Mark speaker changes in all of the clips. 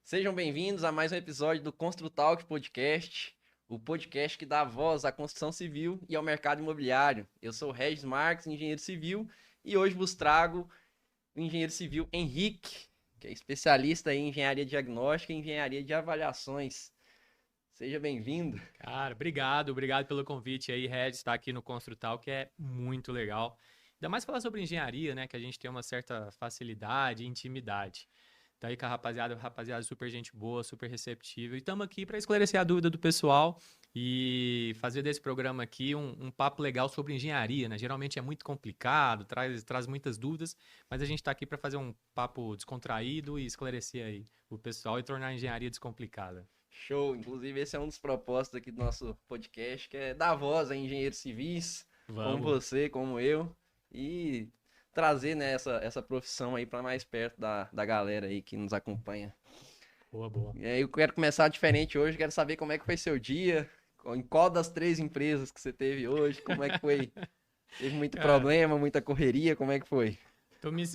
Speaker 1: Sejam bem-vindos a mais um episódio do Construtalk Podcast, o podcast que dá voz à construção civil e ao mercado imobiliário. Eu sou o Regis Marques, engenheiro civil, e hoje vos trago o engenheiro civil Henrique, que é especialista em engenharia diagnóstica e engenharia de avaliações. Seja bem-vindo.
Speaker 2: Cara, obrigado pelo convite aí, Regis, estar aqui no Construtal, que é muito legal. Ainda mais falar sobre engenharia, né, que a gente tem uma certa facilidade e intimidade. Tá aí com a rapaziada super gente boa, super receptível. E estamos aqui para esclarecer a dúvida do pessoal e fazer desse programa aqui um papo legal sobre engenharia, né? Geralmente é muito complicado, traz muitas dúvidas, mas a gente está aqui para fazer um papo descontraído e esclarecer aí o pessoal e tornar a engenharia descomplicada.
Speaker 1: Show! Inclusive, esse é um dos propósitos aqui do nosso podcast, que é dar voz a engenheiros civis, como
Speaker 2: Vamos.
Speaker 1: você, como eu, e trazer, né, essa profissão aí para mais perto da galera aí que nos acompanha.
Speaker 2: Boa, boa.
Speaker 1: E aí eu quero começar diferente hoje, quero saber como é que foi seu dia, em qual das 3 empresas que você teve hoje, como é que foi? Teve muito
Speaker 2: Cara,
Speaker 1: problema, muita correria, como é que foi?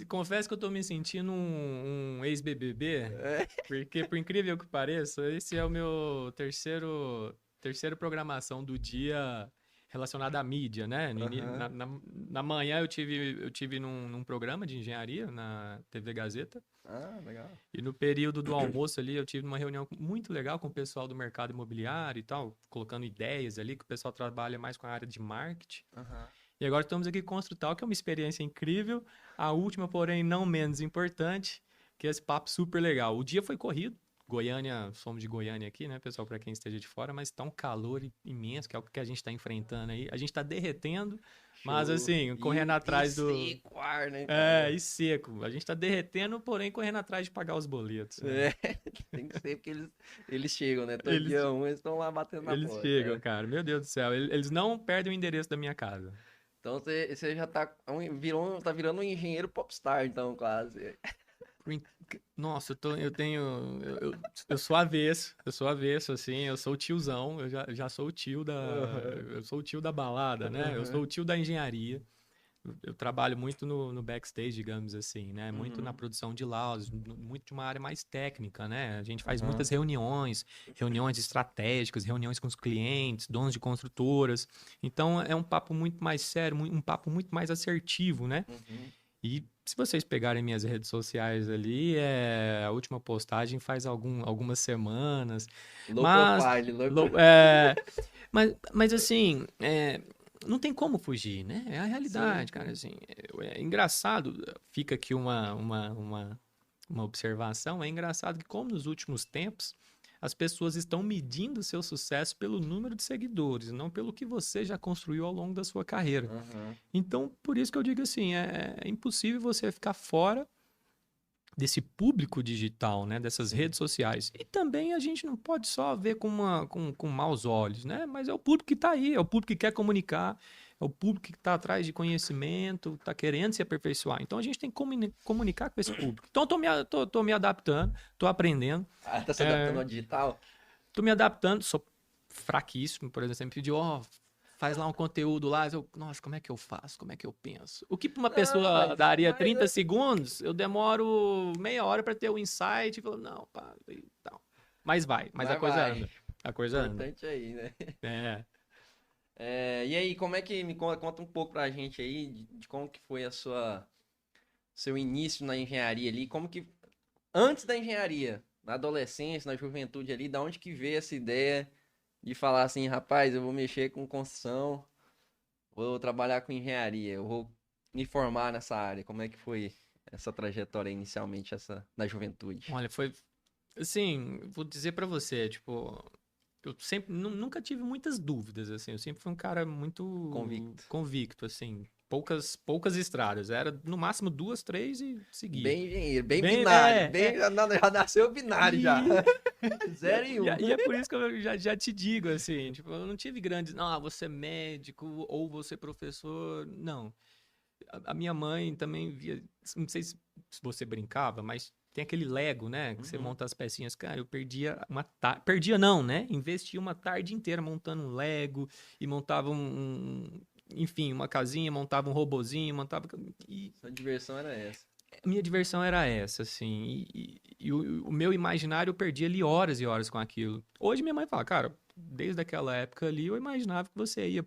Speaker 2: confesso que eu tô me sentindo um ex-BBB,
Speaker 1: É?
Speaker 2: porque, por incrível que pareça, esse é o meu terceiro programação do dia relacionada à mídia, né?
Speaker 1: Aham.
Speaker 2: Na manhã eu tive num programa de engenharia na TV Gazeta,
Speaker 1: Ah, legal.
Speaker 2: e no período do almoço ali eu tive uma reunião muito legal com o pessoal do mercado imobiliário e tal, colocando ideias ali, que o pessoal trabalha mais com a área de marketing.
Speaker 1: Aham.
Speaker 2: E agora estamos aqui com o Construtal, que é uma experiência incrível. A última, porém, não menos importante, que é esse papo super legal. O dia foi corrido. Goiânia, somos de Goiânia aqui, né, pessoal, para quem esteja de fora, mas tá um calor imenso, que é o que a gente está enfrentando aí. A gente está derretendo, mas
Speaker 1: Show.
Speaker 2: assim, correndo
Speaker 1: E
Speaker 2: atrás do.
Speaker 1: seco ar, né,
Speaker 2: É,
Speaker 1: cara?
Speaker 2: e seco. A gente está derretendo, porém correndo atrás de pagar os boletos, né?
Speaker 1: É, tem que ser porque eles chegam, né? Todo
Speaker 2: Eles,
Speaker 1: dia eles estão lá batendo na
Speaker 2: eles
Speaker 1: porta.
Speaker 2: chegam, cara. Meu Deus do céu. Eles não perdem o endereço da minha casa.
Speaker 1: Então você já tá virando um engenheiro popstar, então, quase.
Speaker 2: Nossa, eu sou avesso, assim, eu sou o tiozão, eu já sou o tio eu sou o tio da balada, né? Eu sou o tio da engenharia. Eu trabalho muito no backstage, digamos assim, né? Muito na
Speaker 1: Uhum,
Speaker 2: produção de laudos, muito de uma área mais técnica, né? A gente faz
Speaker 1: uhum,
Speaker 2: muitas reuniões estratégicas, reuniões com os clientes, donos de construtoras. Então é um papo muito mais sério, um papo muito mais assertivo, né?
Speaker 1: uhum.
Speaker 2: E se vocês pegarem minhas redes sociais ali, a última postagem faz algumas semanas,
Speaker 1: Low
Speaker 2: mas,
Speaker 1: profile,
Speaker 2: lo- é, mas assim, não tem como fugir, né? É a
Speaker 1: Sim,
Speaker 2: realidade, cara.
Speaker 1: sim.
Speaker 2: Assim, é engraçado, fica aqui uma observação, é engraçado que como nos últimos tempos as pessoas estão medindo o seu sucesso pelo número de seguidores, não pelo que você já construiu ao longo da sua carreira.
Speaker 1: Uhum.
Speaker 2: Então, por isso que eu digo assim, é impossível você ficar fora desse público digital, né, dessas
Speaker 1: Sim.
Speaker 2: redes sociais. E também a gente não pode só ver com maus olhos, né? Mas é o público que está aí, é o público que quer comunicar, é o público que está atrás de conhecimento, está querendo se aperfeiçoar. Então a gente tem que comunicar com esse público. Então tô me adaptando, tô aprendendo,
Speaker 1: Ah, tá se adaptando
Speaker 2: é,
Speaker 1: ao digital?
Speaker 2: tô me adaptando, sou fraquíssimo, por exemplo, sempre pediu, ó, faz lá um conteúdo lá, nossa, como é que eu faço? Como é que eu penso? O que para uma
Speaker 1: Não,
Speaker 2: pessoa daria
Speaker 1: mas
Speaker 2: 30 segundos, eu demoro meia hora para ter o insight e falo, não, pá, e tal. Mas a
Speaker 1: mas
Speaker 2: coisa
Speaker 1: vai.
Speaker 2: anda. A coisa anda.
Speaker 1: Importante aí, né?
Speaker 2: É.
Speaker 1: E aí, como é que conta um pouco pra gente aí de como que foi a seu início na engenharia ali, como que antes da engenharia, na adolescência, na juventude ali, da onde que veio essa ideia de falar assim, rapaz, eu vou mexer com construção, vou trabalhar com engenharia, eu vou me formar nessa área. Como é que foi essa trajetória inicialmente, essa na juventude?
Speaker 2: Olha, foi assim, vou dizer para você, tipo, eu sempre nunca tive muitas dúvidas assim, eu sempre fui um cara muito
Speaker 1: Convicto.
Speaker 2: convicto assim. Poucas estradas, era no máximo duas, três e seguia.
Speaker 1: Bem engenheiro, bem
Speaker 2: Bem,
Speaker 1: binário, bem já nasceu binário já.
Speaker 2: E,
Speaker 1: Zero e um.
Speaker 2: e é por isso que eu já te digo, assim, tipo, eu não tive grandes, ah, você é médico ou você é professor, não. A minha mãe também via, não sei se você brincava, mas tem aquele Lego, né, que você
Speaker 1: Uhum.
Speaker 2: monta as pecinhas. Cara, eu perdia uma tarde, perdia não, né, investia uma tarde inteira montando um Lego e montava enfim, uma casinha, montava um robozinho, montava... E
Speaker 1: Sua diversão era essa.
Speaker 2: a minha diversão era essa, assim, E o meu imaginário, eu perdi ali horas e horas com aquilo. Hoje minha mãe fala, cara, desde aquela época ali, eu imaginava que você ia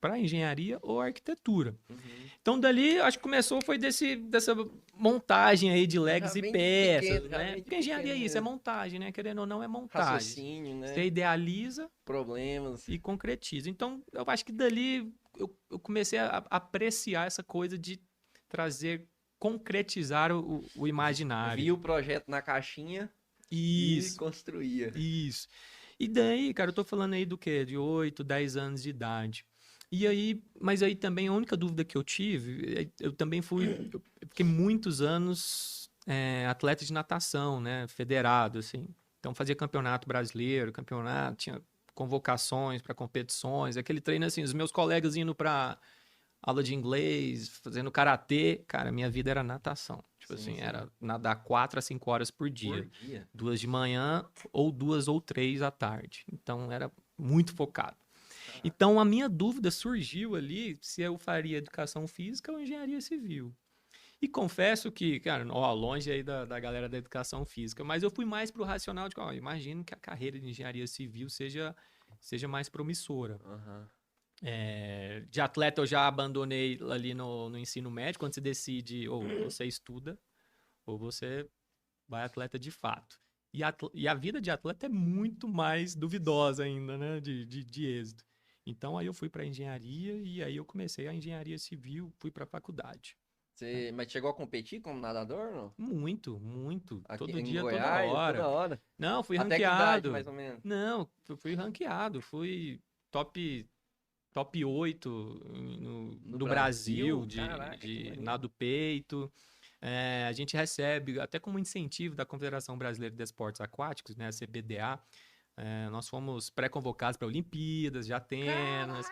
Speaker 2: pra engenharia ou arquitetura.
Speaker 1: Uhum.
Speaker 2: Então, dali, acho que começou, foi dessa montagem aí de
Speaker 1: Já
Speaker 2: legs e
Speaker 1: vem de
Speaker 2: peças,
Speaker 1: pequeno, já
Speaker 2: né?
Speaker 1: vem de
Speaker 2: Porque engenharia é
Speaker 1: pequeno
Speaker 2: isso, é
Speaker 1: mesmo.
Speaker 2: montagem, né? Querendo ou não, é montagem.
Speaker 1: Raciocínio, né?
Speaker 2: Você idealiza
Speaker 1: Problemas.
Speaker 2: e concretiza. Então, eu acho que dali eu comecei a apreciar essa coisa de trazer, concretizar o imaginário.
Speaker 1: Via o projeto na caixinha e
Speaker 2: Isso,
Speaker 1: construía.
Speaker 2: isso. E daí, cara, eu tô falando aí do quê? De 8, 10 anos de idade. E aí, mas aí também a única dúvida que eu tive, eu também eu fiquei muitos anos atleta de natação, né? Federado, assim. Então fazia campeonato brasileiro, campeonato, tinha convocações para competições, aquele treino assim, os meus colegas indo para aula de inglês, fazendo karatê, cara, minha vida era natação. Tipo
Speaker 1: Sim,
Speaker 2: assim,
Speaker 1: sim.
Speaker 2: era nadar 4 a 5 horas por dia.
Speaker 1: Por dia.
Speaker 2: 2 de manhã ou 2 ou 3 à tarde. Então era muito focado. Então a minha dúvida surgiu ali se eu faria educação física ou engenharia civil. E confesso que, cara, ó, longe aí da galera da educação física, mas eu fui mais pro racional de, ó, imagino que a carreira de engenharia civil seja mais promissora.
Speaker 1: Uhum.
Speaker 2: De atleta eu já abandonei ali no ensino médio, quando você decide ou você estuda ou você vai atleta de fato. E a vida de atleta é muito mais duvidosa ainda, né, de êxito. Então aí eu fui para engenharia e aí eu comecei a engenharia civil, fui para a faculdade.
Speaker 1: Mas chegou a competir como nadador, não?
Speaker 2: Muito, muito.
Speaker 1: Aqui
Speaker 2: Todo
Speaker 1: em
Speaker 2: dia, toda
Speaker 1: Goiás, toda
Speaker 2: hora.
Speaker 1: hora.
Speaker 2: Não, fui
Speaker 1: Até que idade,
Speaker 2: ranqueado.
Speaker 1: mais ou menos?
Speaker 2: Não, fui ranqueado. Fui top 8
Speaker 1: No
Speaker 2: do
Speaker 1: Brasil?
Speaker 2: Brasil
Speaker 1: Caraca, que
Speaker 2: de
Speaker 1: maneiro.
Speaker 2: nado peito. A gente recebe, até como incentivo da Confederação Brasileira de Esportes Aquáticos, né, a CBDA, nós fomos pré-convocados para Olimpíadas de Atenas.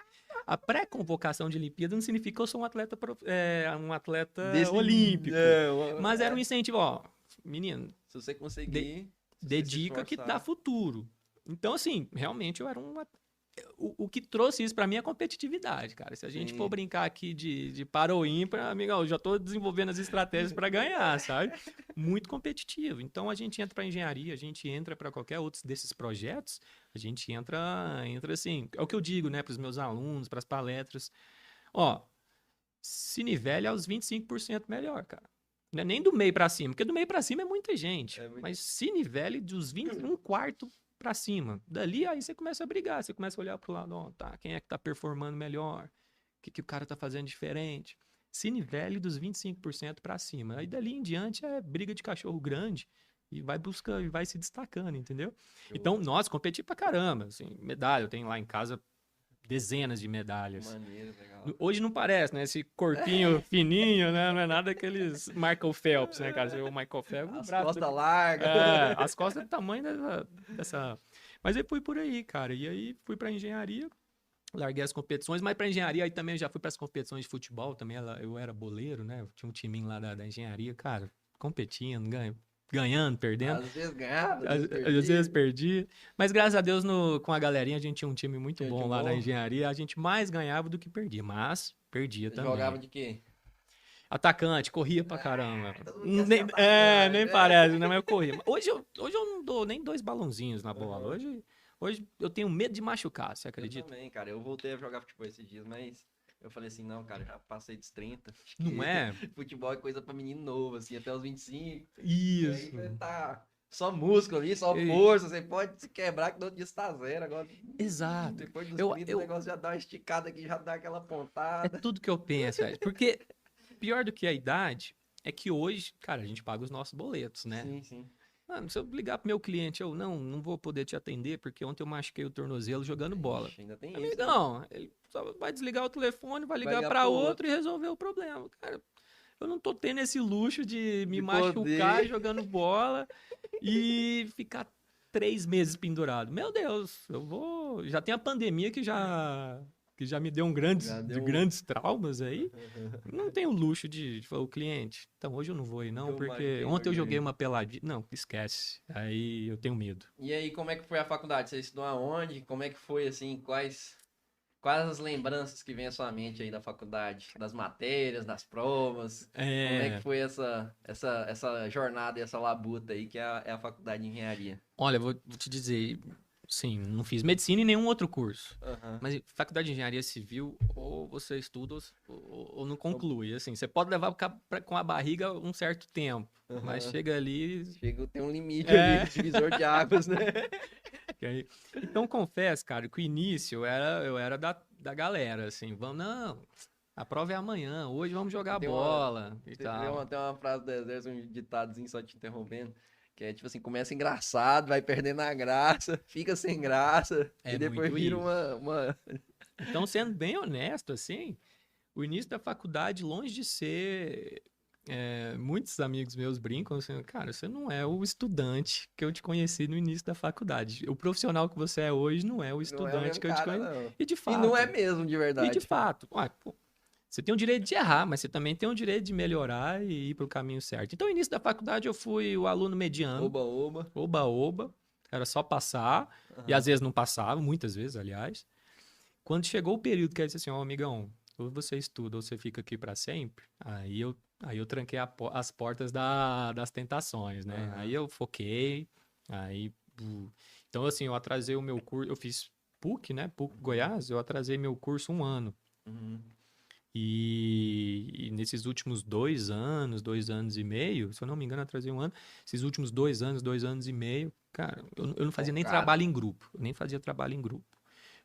Speaker 2: A pré-convocação de Olimpíadas não significa que eu sou um atleta
Speaker 1: Desse
Speaker 2: olímpico. Mas era um
Speaker 1: é.
Speaker 2: incentivo, ó, menino,
Speaker 1: Se você conseguir, se você se
Speaker 2: dedica que dá
Speaker 1: esforçar.
Speaker 2: futuro. Então, assim, realmente eu era o que trouxe isso pra mim é a competitividade, cara. Se a gente
Speaker 1: Sim.
Speaker 2: for brincar aqui de para ou ímpar, amigão, eu já tô desenvolvendo as estratégias para ganhar, sabe? Muito competitivo. Então a gente entra para engenharia, a gente entra para qualquer outro desses projetos, a gente entra assim. É o que eu digo, né, para os meus alunos, para as palestras. Ó, se nivele aos 25% melhor, cara. Não é nem do meio para cima, porque do meio para cima é muita gente.
Speaker 1: É muito-
Speaker 2: Mas se nivele dos 20, um quarto para cima. Dali, aí você começa a brigar, você começa a olhar pro lado, ó, tá, quem é que tá performando melhor? O que o cara tá fazendo diferente? Se nivele dos 25% para cima. Aí dali em diante é briga de cachorro grande e vai buscando, e vai se destacando, entendeu? Então, nós competi pra caramba, assim, medalha, eu tenho lá em casa dezenas de medalhas.
Speaker 1: Maneiro, legal.
Speaker 2: Hoje não parece, né? Esse corpinho fininho, né? Não é nada aqueles Michael Phelps, né, cara? Você vê o Michael Phelps,
Speaker 1: As
Speaker 2: o braço
Speaker 1: costas largas.
Speaker 2: as costas do tamanho dessa. Mas aí fui por aí, cara. E aí fui pra engenharia, larguei as competições, mas pra engenharia aí também eu já fui pras competições de futebol também. Eu era boleiro, né? Eu tinha um timinho lá da engenharia, cara, competindo, ganhando, perdendo.
Speaker 1: Às vezes ganhava,
Speaker 2: Às vezes perdi. Mas graças a Deus, com a galerinha, a gente tinha um time muito
Speaker 1: Tinha um
Speaker 2: bom
Speaker 1: time
Speaker 2: lá na
Speaker 1: bom?
Speaker 2: engenharia. A gente mais ganhava do que perdia, mas perdia também.
Speaker 1: Jogava de quê?
Speaker 2: Atacante, corria pra caramba.
Speaker 1: todo mundo quer ser atacante,
Speaker 2: Nem
Speaker 1: né?
Speaker 2: parece, né? Mas eu corria. Hoje eu não dou nem 2 balãozinhos na bola. Hoje eu tenho medo de machucar, você
Speaker 1: Eu
Speaker 2: acredita?
Speaker 1: também, cara. Eu voltei a jogar futebol esses dias, mas eu falei assim, não, cara, já passei dos 30. Acho que
Speaker 2: Não é?
Speaker 1: futebol é coisa pra menino novo, assim, até os 25.
Speaker 2: Isso.
Speaker 1: E aí você tá só músculo ali, só
Speaker 2: Ei.
Speaker 1: força. Você pode se quebrar que no outro dia você tá zero. Agora,
Speaker 2: Exato.
Speaker 1: depois dos
Speaker 2: Eu-
Speaker 1: 30,
Speaker 2: eu-
Speaker 1: o negócio já dá uma esticada aqui, já dá aquela
Speaker 2: É
Speaker 1: pontada.
Speaker 2: tudo que eu penso, velho. Porque pior do que a idade é que hoje, cara, a gente paga os nossos boletos, né?
Speaker 1: Sim, sim.
Speaker 2: Mano, se eu ligar pro meu cliente, eu não vou poder te atender porque ontem eu machuquei o tornozelo jogando bola.
Speaker 1: Ixi, ainda tem isso. né?
Speaker 2: Amigão, ele só vai desligar o telefone, vai ligar
Speaker 1: ligar
Speaker 2: pra
Speaker 1: pro
Speaker 2: outro e resolver o problema. Cara, eu não tô tendo esse luxo de me
Speaker 1: De
Speaker 2: machucar
Speaker 1: poder.
Speaker 2: jogando bola e ficar 3 meses pendurado. Meu Deus, já tem a pandemia que já me deu
Speaker 1: Já deu um-
Speaker 2: grandes traumas aí. Não tenho o luxo de falar, o cliente. Então hoje eu não vou ir, não,
Speaker 1: Eu
Speaker 2: porque
Speaker 1: machuquei
Speaker 2: ontem eu
Speaker 1: meu
Speaker 2: joguei
Speaker 1: joelho.
Speaker 2: uma peladinha. Não, esquece. Aí eu tenho medo.
Speaker 1: E aí, como é que foi a faculdade? Você estudou aonde? Como é que foi, assim, quais Quais as lembranças que vem à sua mente aí da faculdade? Das matérias, das provas? Como é que foi essa jornada e essa labuta aí que é a faculdade de engenharia?
Speaker 2: Olha, vou te dizer, sim, não fiz medicina e nenhum outro curso.
Speaker 1: Aham.
Speaker 2: Mas faculdade de engenharia civil, ou você estuda ou não conclui. Assim, você pode levar com a barriga um certo tempo, mas
Speaker 1: Aham.
Speaker 2: chega ali.
Speaker 1: Chega, tem um limite
Speaker 2: É.
Speaker 1: ali, divisor de águas, né?
Speaker 2: Então, confesso, cara, que o início eu era da galera, assim, vamos, não, a prova é amanhã, hoje vamos jogar
Speaker 1: Tem
Speaker 2: bola e tal.
Speaker 1: tem uma frase do exército, um ditadozinho só te interrompendo, que é tipo assim, começa engraçado, vai perdendo a graça, fica sem graça,
Speaker 2: É
Speaker 1: e depois
Speaker 2: muito
Speaker 1: vira
Speaker 2: isso.
Speaker 1: uma...
Speaker 2: Então, sendo bem honesto, assim, o início da faculdade, longe de ser. Muitos amigos meus brincam assim, cara, você não é o estudante que eu te conheci no início da faculdade. O profissional que você é hoje não é o
Speaker 1: Não é o
Speaker 2: estudante
Speaker 1: mesmo
Speaker 2: que eu te
Speaker 1: cara,
Speaker 2: conheci.
Speaker 1: não.
Speaker 2: E de
Speaker 1: E não é
Speaker 2: fato,
Speaker 1: mesmo, de verdade.
Speaker 2: ué, pô, você tem o direito de errar, mas você também tem o direito de melhorar e ir para o caminho certo. Então, no início da faculdade, eu fui o aluno mediano,
Speaker 1: Oba, oba.
Speaker 2: oba-oba, era só passar, e
Speaker 1: Aham.
Speaker 2: às vezes não passava, muitas vezes, aliás. Quando chegou o período que ele disse assim, ó, amigão, ou você estuda ou você fica aqui para sempre, aí eu tranquei as portas das tentações, né? Aí
Speaker 1: Aham.
Speaker 2: eu foquei, aí... Então, assim, eu atrasei o meu curso, eu fiz PUC, né? PUC Goiás, eu atrasei meu curso 1 ano.
Speaker 1: Uhum.
Speaker 2: E nesses últimos 2 anos e meio, se eu não me engano, eu atrasei 1 ano. Esses últimos 2 anos e meio, cara, eu não fazia nem
Speaker 1: Focado.
Speaker 2: trabalho em grupo. Eu nem fazia trabalho em grupo.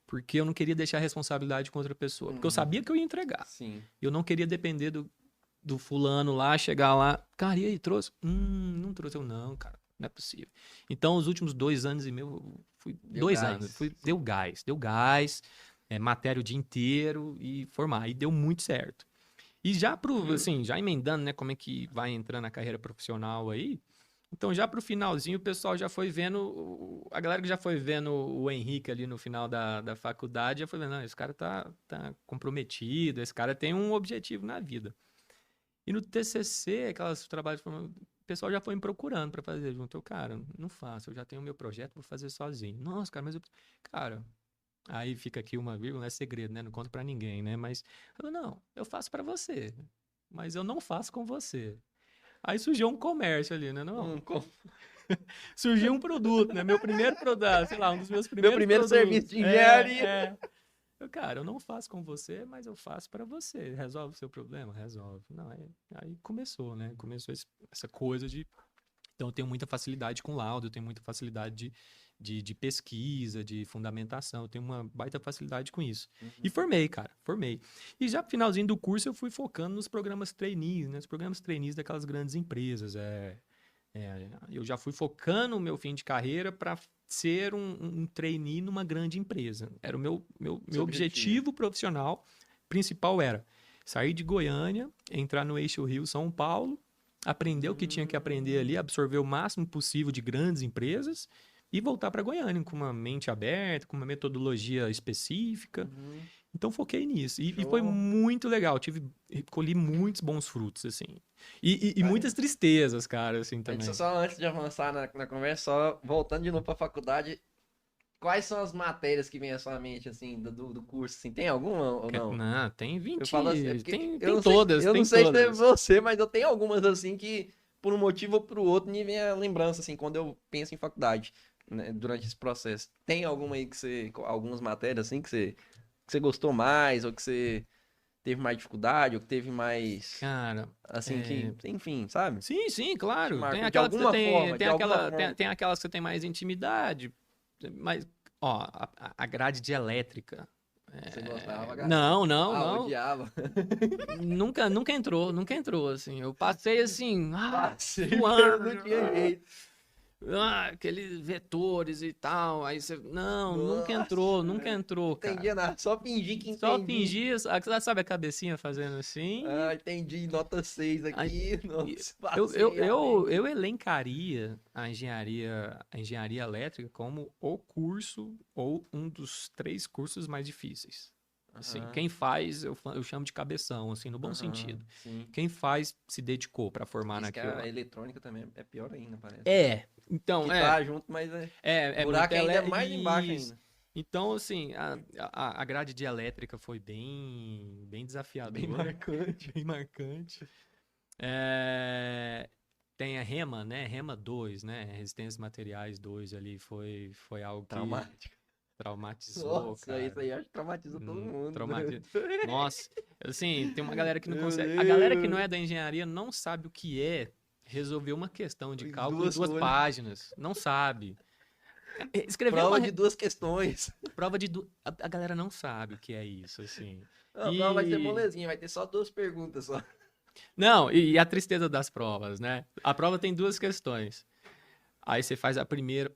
Speaker 2: Porque eu não queria deixar a responsabilidade com outra pessoa. Porque eu
Speaker 1: Uhum.
Speaker 2: sabia que eu ia entregar.
Speaker 1: Sim.
Speaker 2: Eu não queria depender do fulano lá, chegar lá. Cara, e aí, trouxe? Não trouxe. Eu, não, cara, não é possível. Então, os últimos 2 anos e meio, eu fui
Speaker 1: Deu
Speaker 2: 2 anos.
Speaker 1: gás.
Speaker 2: Deu gás, matéria o dia inteiro e formar. E deu muito certo. E já assim, já emendando, né, como é que vai entrando na carreira profissional aí. Então, já pro finalzinho, o pessoal já foi vendo, a galera que já foi vendo o Henrique ali no final da faculdade, já foi vendo, não, esse cara tá comprometido, esse cara tem um objetivo na vida. E no TCC, aquelas trabalhos, o pessoal já foi me procurando para fazer junto. Eu, cara, não faço, eu já tenho o meu projeto, vou fazer sozinho. Nossa, cara, mas eu... Cara, aí fica aqui uma vírgula, não é segredo, né? Não conto para ninguém, né? Mas, eu, não, eu faço para você, mas eu não faço com você. Aí surgiu um comércio ali, né? Não,
Speaker 1: Com-
Speaker 2: surgiu um produto, né? Meu primeiro produto, sei lá, um dos meus
Speaker 1: Meu
Speaker 2: primeiros
Speaker 1: primeiro serviço
Speaker 2: produtos.
Speaker 1: de engenharia.
Speaker 2: Cara, eu não faço com você, mas eu faço para você. Resolve o seu problema? Resolve. Não, aí começou, né? Começou essa coisa de. Então, eu tenho muita facilidade com laudo, eu tenho muita facilidade de pesquisa, de fundamentação, eu tenho uma baita facilidade com isso. E formei, cara, formei. E já no finalzinho do curso, eu fui focando nos programas trainees, né? Os programas trainees daquelas grandes empresas. Eu já fui focando o meu fim de carreira para ser um trainee numa grande empresa. Era o meu
Speaker 1: Seu objetivo.
Speaker 2: objetivo profissional principal era sair de Goiânia, entrar no eixo Rio-São Paulo, aprender o que tinha que aprender ali, absorver o máximo possível de grandes empresas e voltar para Goiânia com uma mente aberta, com uma metodologia específica.
Speaker 1: Uhum.
Speaker 2: Então foquei nisso. E foi
Speaker 1: Show.
Speaker 2: muito legal. Colhi muitos bons frutos, assim. E
Speaker 1: Aí,
Speaker 2: muitas tristezas, cara, assim, também.
Speaker 1: só antes de avançar na conversa, só voltando de novo pra faculdade, quais são as matérias que vem à sua mente, assim, do curso, assim? Tem alguma ou não?
Speaker 2: Não, tem
Speaker 1: Eu
Speaker 2: 20.
Speaker 1: falo assim, é porque
Speaker 2: Tem todas,
Speaker 1: eu não
Speaker 2: tem
Speaker 1: sei se é
Speaker 2: todas.
Speaker 1: você, mas eu tenho algumas, assim, que por um motivo ou por outro me vem a lembrança, assim, quando eu penso em faculdade, né, durante esse processo. Tem alguma aí algumas matérias, assim, que você gostou mais, ou que você teve mais dificuldade, ou que teve mais,
Speaker 2: Cara,
Speaker 1: assim, que, enfim, sabe?
Speaker 2: sim,
Speaker 1: Te
Speaker 2: claro. Tem
Speaker 1: marcou de
Speaker 2: aquela que você
Speaker 1: alguma forma, de alguma forma.
Speaker 2: tem aquelas que você tem mais intimidade. Mas, ó, a grade de elétrica.
Speaker 1: Você gostava, cara? Ah,
Speaker 2: Não.
Speaker 1: odiava.
Speaker 2: Nunca entrou, assim. Eu passei assim,
Speaker 1: Passei,
Speaker 2: suando.
Speaker 1: não tinha jeito.
Speaker 2: Aqueles vetores e tal. Aí você. Não,
Speaker 1: Nossa,
Speaker 2: nunca entrou, cara.
Speaker 1: entendia nada, só fingi que
Speaker 2: Só
Speaker 1: entendi.
Speaker 2: fingia, sabe a cabecinha fazendo assim?
Speaker 1: Ah, entendi, nota 6
Speaker 2: Aí,
Speaker 1: aqui. Nossa,
Speaker 2: eu,
Speaker 1: passei
Speaker 2: eu, eu,
Speaker 1: realmente.
Speaker 2: eu elencaria a engenharia elétrica como o curso ou um dos 3 cursos mais difíceis. Assim,
Speaker 1: Aham,
Speaker 2: quem faz, eu chamo de cabeção, assim, no bom
Speaker 1: aham,
Speaker 2: sentido.
Speaker 1: sim.
Speaker 2: Quem faz se dedicou para formar
Speaker 1: Diz que
Speaker 2: naquilo
Speaker 1: a
Speaker 2: lá.
Speaker 1: eletrônica também é pior ainda, parece.
Speaker 2: Então,
Speaker 1: Que tá junto, mas
Speaker 2: é muito
Speaker 1: buraco ainda é
Speaker 2: ela
Speaker 1: mais embaixo ainda.
Speaker 2: Então, assim, a grade de elétrica foi bem desafiadora.
Speaker 1: Bem marcante.
Speaker 2: Bem marcante. É, tem a REMA, né? REMA 2, né? Resistência Materiais 2 ali foi algo que
Speaker 1: Traumático.
Speaker 2: traumatizou,
Speaker 1: Nossa,
Speaker 2: cara.
Speaker 1: isso aí acho que traumatizou todo mundo.
Speaker 2: Traumatiza. Nossa, assim, tem uma galera que não
Speaker 1: Meu
Speaker 2: consegue. A galera que não
Speaker 1: Deus.
Speaker 2: é da engenharia não sabe o que é resolver uma questão de
Speaker 1: Em
Speaker 2: cálculo em
Speaker 1: duas
Speaker 2: duas
Speaker 1: folhas.
Speaker 2: páginas. Não sabe. Escrever uma
Speaker 1: Prova de 2 questões.
Speaker 2: prova de. A galera não sabe o que é isso, assim.
Speaker 1: A prova vai ser
Speaker 2: E.
Speaker 1: molezinha, vai ter só 2 perguntas só.
Speaker 2: Não, e a tristeza das provas, né? A prova tem duas questões. Aí você faz a primeira,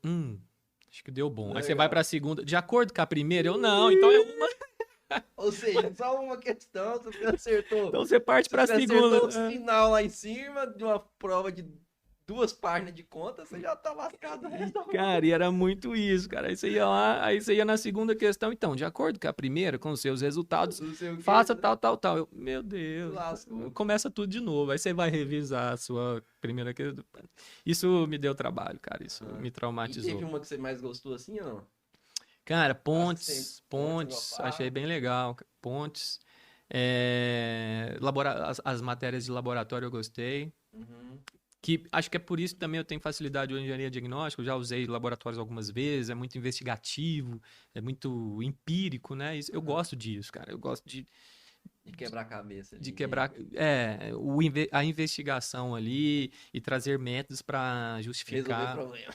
Speaker 2: acho que deu bom. Aí você vai
Speaker 1: Legal.
Speaker 2: pra segunda, de acordo com a primeira, eu não, então é uma.
Speaker 1: Ou seja, só uma questão, se você acertou.
Speaker 2: Então você parte
Speaker 1: Se
Speaker 2: pra
Speaker 1: você acertou o
Speaker 2: segunda.
Speaker 1: sinal lá em cima de uma prova de 2 páginas de conta, você já tá lascado o resto da
Speaker 2: Cara, e era muito isso, cara. Aí você ia lá, aí você ia na segunda questão. Então, de acordo com a primeira, com os seus resultados,
Speaker 1: Não sei o que.
Speaker 2: faça tal. Meu Deus,
Speaker 1: Lascou.
Speaker 2: começa tudo de novo. Aí você vai revisar a sua primeira questão. Isso me deu trabalho, cara. Isso me
Speaker 1: E teve
Speaker 2: traumatizou.
Speaker 1: uma que você mais gostou assim ou não?
Speaker 2: Cara,
Speaker 1: Sempre
Speaker 2: Pontes,
Speaker 1: gostava.
Speaker 2: achei bem legal. Pontes, as matérias de laboratório eu gostei.
Speaker 1: Uhum.
Speaker 2: Que acho que é por isso também eu tenho facilidade em engenharia diagnóstica, eu já usei laboratórios algumas vezes, é muito investigativo, é muito empírico, né? Eu gosto disso, cara. Eu gosto
Speaker 1: De quebrar a cabeça ali.
Speaker 2: de quebrar a investigação ali e trazer métodos para
Speaker 1: Resolver
Speaker 2: justificar.
Speaker 1: problema.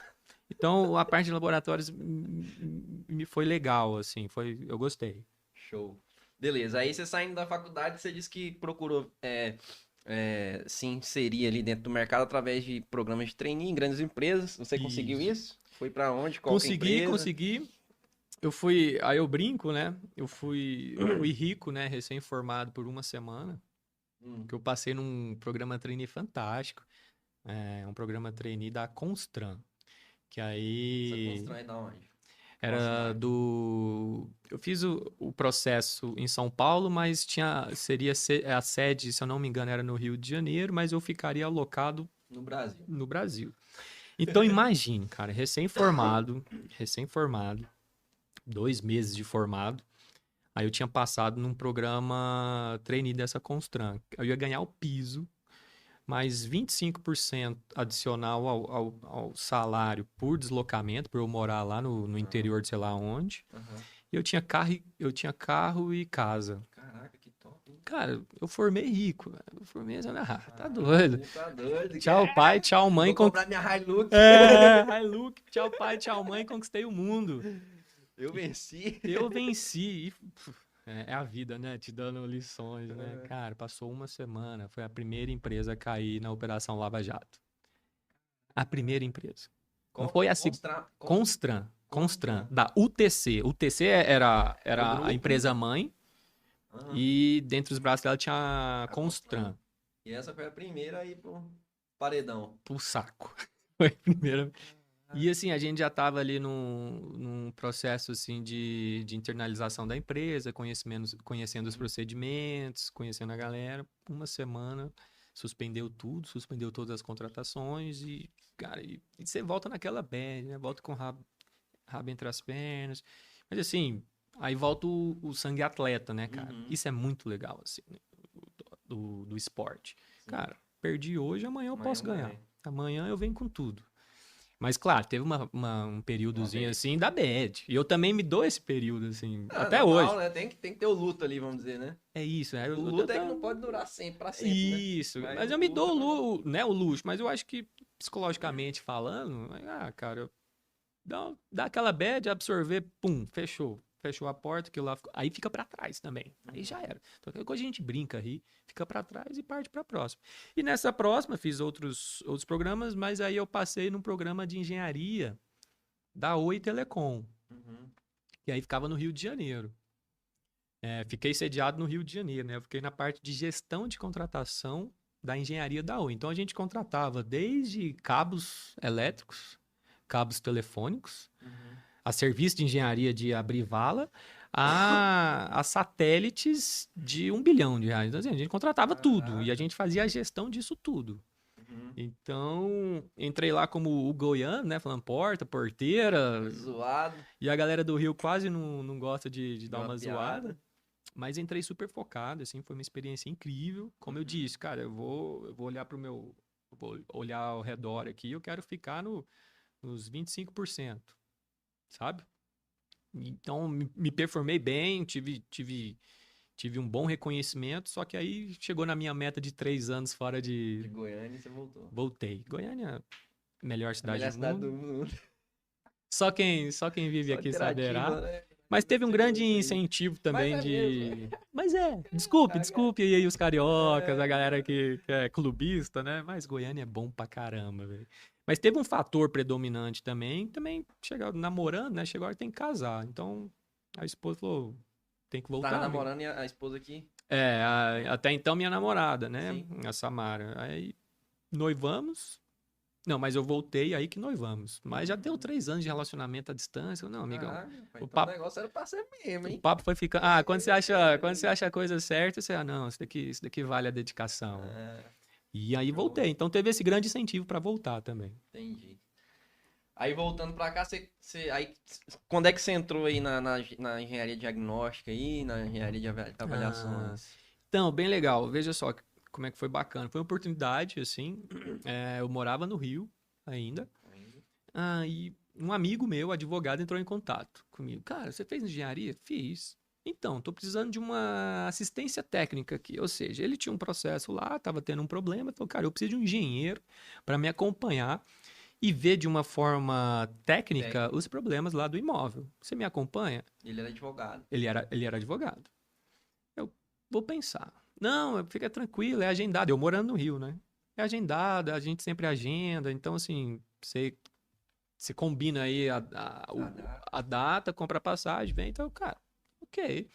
Speaker 2: Então, a parte de laboratórios me foi legal, assim, eu gostei.
Speaker 1: Show. Beleza, aí você saindo da faculdade, você disse que procurou se inserir ali dentro do mercado através de programas de trainee em grandes empresas. Você conseguiu isso? Foi pra onde? Qual que é a empresa?
Speaker 2: Consegui. Aí eu brinco, né? Eu fui rico, né? Recém-formado por uma semana, que eu passei num programa trainee fantástico, um programa trainee da Constran, que
Speaker 1: Essa
Speaker 2: aí
Speaker 1: constrói da onde? Qual
Speaker 2: era
Speaker 1: cidade?
Speaker 2: eu fiz o processo em São Paulo, mas seria a sede, se eu não me engano, era no Rio de Janeiro, mas eu ficaria alocado
Speaker 1: No Brasil.
Speaker 2: no Brasil. Então imagine, cara, recém-formado, 2 meses de formado. Aí eu tinha passado num programa trainee dessa Constran. Eu ia ganhar o piso, mais 25% adicional ao salário por deslocamento, por eu morar lá no interior de sei lá onde.
Speaker 1: Aham.
Speaker 2: E eu tinha carro e casa.
Speaker 1: Caraca, que top, hein?
Speaker 2: Cara, eu formei rico, velho. Eu formei assim, tá doido.
Speaker 1: Tá doido.
Speaker 2: Tchau, pai, tchau, mãe.
Speaker 1: Vou comprar minha Hilux.
Speaker 2: Hilux, tchau, pai, tchau, mãe, conquistei o mundo.
Speaker 1: Eu venci.
Speaker 2: Eu venci. É a vida, né? Te dando lições, né? Cara, passou uma semana. Foi a primeira empresa a cair na Operação Lava Jato. A primeira empresa. Não foi a segunda. Constran, da UTC. UTC era a empresa mãe.
Speaker 1: Aham.
Speaker 2: E dentro dos braços dela tinha a
Speaker 1: A
Speaker 2: Constran.
Speaker 1: E essa foi a primeira aí pro paredão.
Speaker 2: Pro saco. Foi a primeira. E assim, a gente já estava ali num processo assim, de internalização da empresa, conhecendo os procedimentos, conhecendo a galera. Uma semana, suspendeu tudo, suspendeu todas as contratações e, cara, e você volta naquela bad, né? Volta com o rabo entre as pernas. Mas assim, aí volta o sangue atleta, né, cara?
Speaker 1: Uhum.
Speaker 2: Isso é muito legal, assim, né? do esporte.
Speaker 1: Sim.
Speaker 2: Cara, perdi hoje, amanhã eu
Speaker 1: Amanhã
Speaker 2: posso
Speaker 1: eu
Speaker 2: ganhar.
Speaker 1: ganho.
Speaker 2: Amanhã eu venho com tudo. Mas, claro, teve um períodozinho
Speaker 1: bad.
Speaker 2: assim da bad. E eu também me dou esse período, assim, até
Speaker 1: normal,
Speaker 2: hoje.
Speaker 1: Né? Tem que ter o luto ali, vamos dizer, né?
Speaker 2: É isso, né?
Speaker 1: O luto é que não pode durar sempre, pra sempre,
Speaker 2: Isso,
Speaker 1: né?
Speaker 2: mas eu me dou o luxo, mas eu acho que, psicologicamente falando, cara, dá aquela bad, absorver, pum, fechou a porta, que lá aí fica pra trás também. Aí já era. Então, qualquer coisa a gente brinca, ri, fica pra trás e parte pra próxima. E nessa próxima fiz outros programas, mas aí eu passei num programa de engenharia da Oi Telecom,
Speaker 1: Uhum.
Speaker 2: que aí ficava no Rio de Janeiro. Fiquei sediado no Rio de Janeiro, né? Eu fiquei na parte de gestão de contratação da engenharia da Oi. Então a gente contratava desde cabos elétricos, cabos telefônicos, a serviço de engenharia de abrir vala, a satélites de R$ 1 bilhão. Então, assim, a gente contratava tudo e a gente fazia a gestão disso tudo. Então, entrei lá como o goiano, né? Falando porta, porteira.
Speaker 1: Zoado.
Speaker 2: E a galera do Rio quase não gosta de
Speaker 1: Deu
Speaker 2: dar
Speaker 1: uma
Speaker 2: uma
Speaker 1: piada.
Speaker 2: zoada. Mas entrei super focado, assim, foi uma experiência incrível. Como eu disse, cara, eu vou olhar pro meu. Eu vou olhar ao redor aqui, eu quero ficar nos 25%, sabe? Então, me performei bem, tive um bom reconhecimento, só que aí chegou na minha meta de 3 anos fora
Speaker 1: De
Speaker 2: de.
Speaker 1: Goiânia e você voltou.
Speaker 2: Voltei. Goiânia, melhor
Speaker 1: A
Speaker 2: cidade
Speaker 1: melhor
Speaker 2: do
Speaker 1: cidade
Speaker 2: mundo.
Speaker 1: do mundo.
Speaker 2: Só quem vive
Speaker 1: Só
Speaker 2: aqui saberá.
Speaker 1: interativa, né?
Speaker 2: Mas teve um grande
Speaker 1: Segura isso aí.
Speaker 2: incentivo
Speaker 1: Mas
Speaker 2: também
Speaker 1: é mesmo.
Speaker 2: de. Mas desculpe aí os cariocas, a galera
Speaker 1: É,
Speaker 2: que é clubista, né? Mas Goiânia é bom pra caramba, velho. Mas teve um fator predominante também chegou namorando, né? Chegou a hora tem que casar. Então a esposa falou: tem que
Speaker 1: tava
Speaker 2: voltar, amigo.
Speaker 1: namorando e a esposa aqui?
Speaker 2: É, até então minha namorada, né?
Speaker 1: Sim.
Speaker 2: A Samara. Aí noivamos. Não, mas eu voltei aí que noivamos. Mas já deu 3 anos de relacionamento à distância. Não, amigão.
Speaker 1: Caraca, pai,
Speaker 2: O
Speaker 1: então o
Speaker 2: papo,
Speaker 1: negócio era pra ser mesmo,
Speaker 2: o
Speaker 1: hein?
Speaker 2: papo foi ficando. Ah, quando você acha a coisa certa, você, não, isso daqui vale a dedicação.
Speaker 1: É,
Speaker 2: E aí
Speaker 1: show.
Speaker 2: voltei. Então teve esse grande incentivo para voltar também.
Speaker 1: Entendi. Aí voltando pra cá, aí, quando é que você entrou aí na engenharia diagnóstica aí, na engenharia de
Speaker 2: Ah,
Speaker 1: avaliações?
Speaker 2: então, bem legal. Veja só como é que foi bacana. Foi uma oportunidade, assim. Eu morava no Rio ainda. E um amigo meu, advogado, entrou em contato comigo. Cara, você fez engenharia? Fiz. Então, tô precisando de uma assistência técnica aqui. Ou seja, ele tinha um processo lá, tava tendo um problema. Falou, cara, eu preciso de um engenheiro para me acompanhar e ver de uma forma técnica os problemas lá do imóvel. Você me acompanha?
Speaker 1: Ele era advogado.
Speaker 2: Ele era advogado. Eu vou pensar. Não, fica tranquilo, é agendado. Eu morando no Rio, né? É agendado, a gente sempre agenda. Então, assim, você combina aí a data, compra a passagem, vem. Então, cara, ok.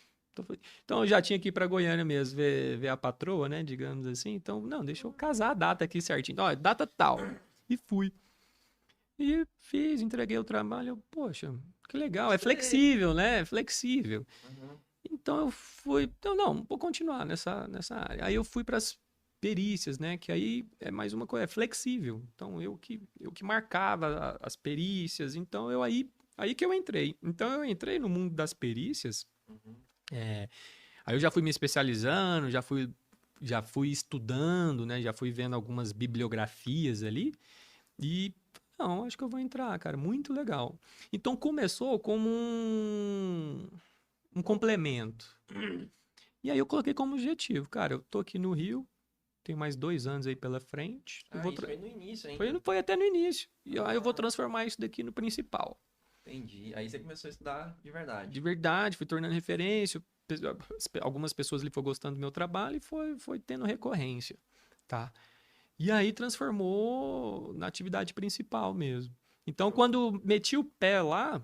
Speaker 2: Então, eu já tinha que ir para Goiânia mesmo, ver a patroa, né? Digamos assim. Então, não, deixa eu casar a data aqui certinho. Então, ó, data tal. E fui. E fiz, entreguei o trabalho. Poxa, que legal. É flexível, né? É flexível.
Speaker 1: Uhum.
Speaker 2: Então eu fui. Então, não, vou continuar nessa área. Aí eu fui para as perícias, né? Que aí é mais uma coisa, é flexível. Então eu que marcava as perícias. Então aí que eu entrei. Então eu entrei no mundo das perícias.
Speaker 1: Uhum.
Speaker 2: Aí eu já fui me especializando, já fui estudando, né? Já fui vendo algumas bibliografias ali. E não, acho que eu vou entrar, cara. Muito legal. Então começou como um complemento. E aí eu coloquei como objetivo, cara, eu tô aqui no Rio, tenho mais 2 anos aí pela frente.
Speaker 1: Isso foi no início
Speaker 2: Foi,
Speaker 1: ainda.
Speaker 2: foi até no início. E aí eu vou transformar isso daqui no principal.
Speaker 1: Entendi. Aí você começou a estudar de verdade.
Speaker 2: De verdade, fui tornando referência. Algumas pessoas ali foram gostando do meu trabalho e foi tendo recorrência, tá? E aí transformou na atividade principal mesmo. Então, quando meti o pé lá,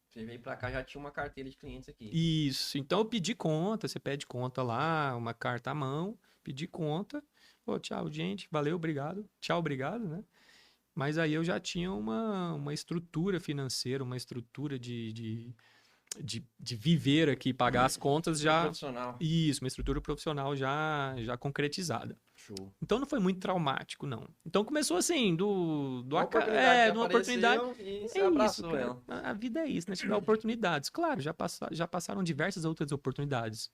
Speaker 1: Você veio pra cá, já tinha uma carteira de clientes aqui.
Speaker 2: isso. Então eu pedi conta, você pede conta lá, uma carta à mão, pedi conta. Pô, tchau, gente, valeu, obrigado. Tchau, obrigado, né? Mas aí eu já tinha uma estrutura financeira, uma estrutura de viver aqui, pagar as contas
Speaker 1: Estrutura
Speaker 2: já.
Speaker 1: profissional.
Speaker 2: Isso, uma estrutura profissional já concretizada.
Speaker 1: Show.
Speaker 2: Então não foi muito traumático, não. Então começou assim,
Speaker 1: Uma oportunidade que
Speaker 2: de uma oportunidade.
Speaker 1: apareceu e você
Speaker 2: É isso,
Speaker 1: abraçou
Speaker 2: cara.
Speaker 1: ela.
Speaker 2: A vida é isso, né? Te dá oportunidades. Claro, já passaram diversas outras oportunidades.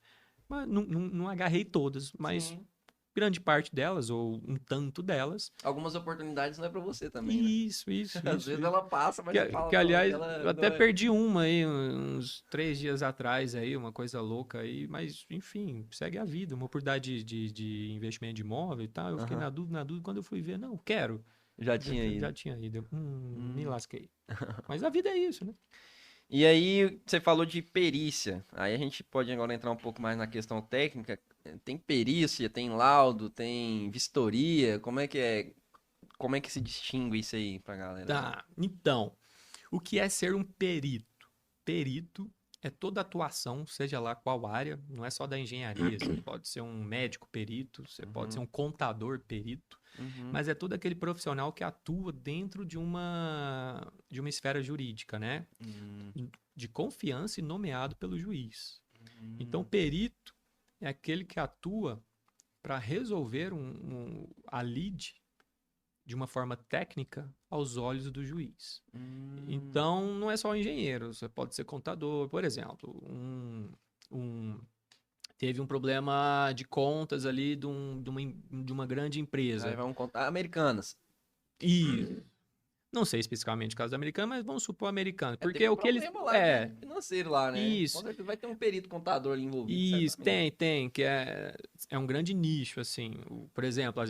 Speaker 2: Mas não agarrei todas, mas
Speaker 1: Sim.
Speaker 2: grande parte delas, ou um tanto delas.
Speaker 1: Algumas oportunidades não é pra você também, né?
Speaker 2: Isso, isso,
Speaker 1: Às
Speaker 2: isso.
Speaker 1: vezes
Speaker 2: Isso.
Speaker 1: ela passa, mas você fala,
Speaker 2: Que,
Speaker 1: não,
Speaker 2: aliás,
Speaker 1: aquela
Speaker 2: eu
Speaker 1: não
Speaker 2: até
Speaker 1: é.
Speaker 2: perdi uma aí, uns 3 dias atrás aí, uma coisa louca aí, mas enfim, segue a vida, uma oportunidade de investimento de imóvel e tal. Eu fiquei
Speaker 1: Aham.
Speaker 2: na dúvida, quando eu fui ver, não, quero.
Speaker 1: Já
Speaker 2: Já,
Speaker 1: tinha
Speaker 2: já
Speaker 1: ido.
Speaker 2: tinha ido. Me
Speaker 1: Hum.
Speaker 2: lasquei. Mas a vida é isso, né?
Speaker 1: E aí, você falou de perícia. Aí a gente pode agora entrar um pouco mais na questão técnica. Tem perícia, tem laudo, tem vistoria. Como é que é? Como é que se distingue isso aí pra galera?
Speaker 2: Tá, então, o que é ser um perito? Perito é toda atuação, seja lá qual área, não é só da engenharia. Você pode ser um médico perito, você pode ser
Speaker 1: Uhum,
Speaker 2: um contador perito,
Speaker 1: uhum,
Speaker 2: mas é todo aquele profissional que atua dentro de uma esfera jurídica, né?
Speaker 1: uhum,
Speaker 2: De confiança e nomeado pelo juiz. Então,
Speaker 1: uhum.
Speaker 2: perito é aquele que atua para resolver a lide de uma forma técnica aos olhos do juiz.
Speaker 1: Hum.
Speaker 2: Então, não é só engenheiro, você pode ser contador, por exemplo. Teve um problema de contas ali de uma grande
Speaker 1: Aí
Speaker 2: empresa.
Speaker 1: vamos contar Americanas.
Speaker 2: E não sei especificamente o caso do americano, mas vamos supor americano. Porque
Speaker 1: Teve um
Speaker 2: o que eles.
Speaker 1: problema lá financeiro lá, né?
Speaker 2: Isso.
Speaker 1: Com certeza vai ter um perito contador ali envolvido,
Speaker 2: Isso,
Speaker 1: certamente.
Speaker 2: tem, que é um grande nicho, assim. Por exemplo,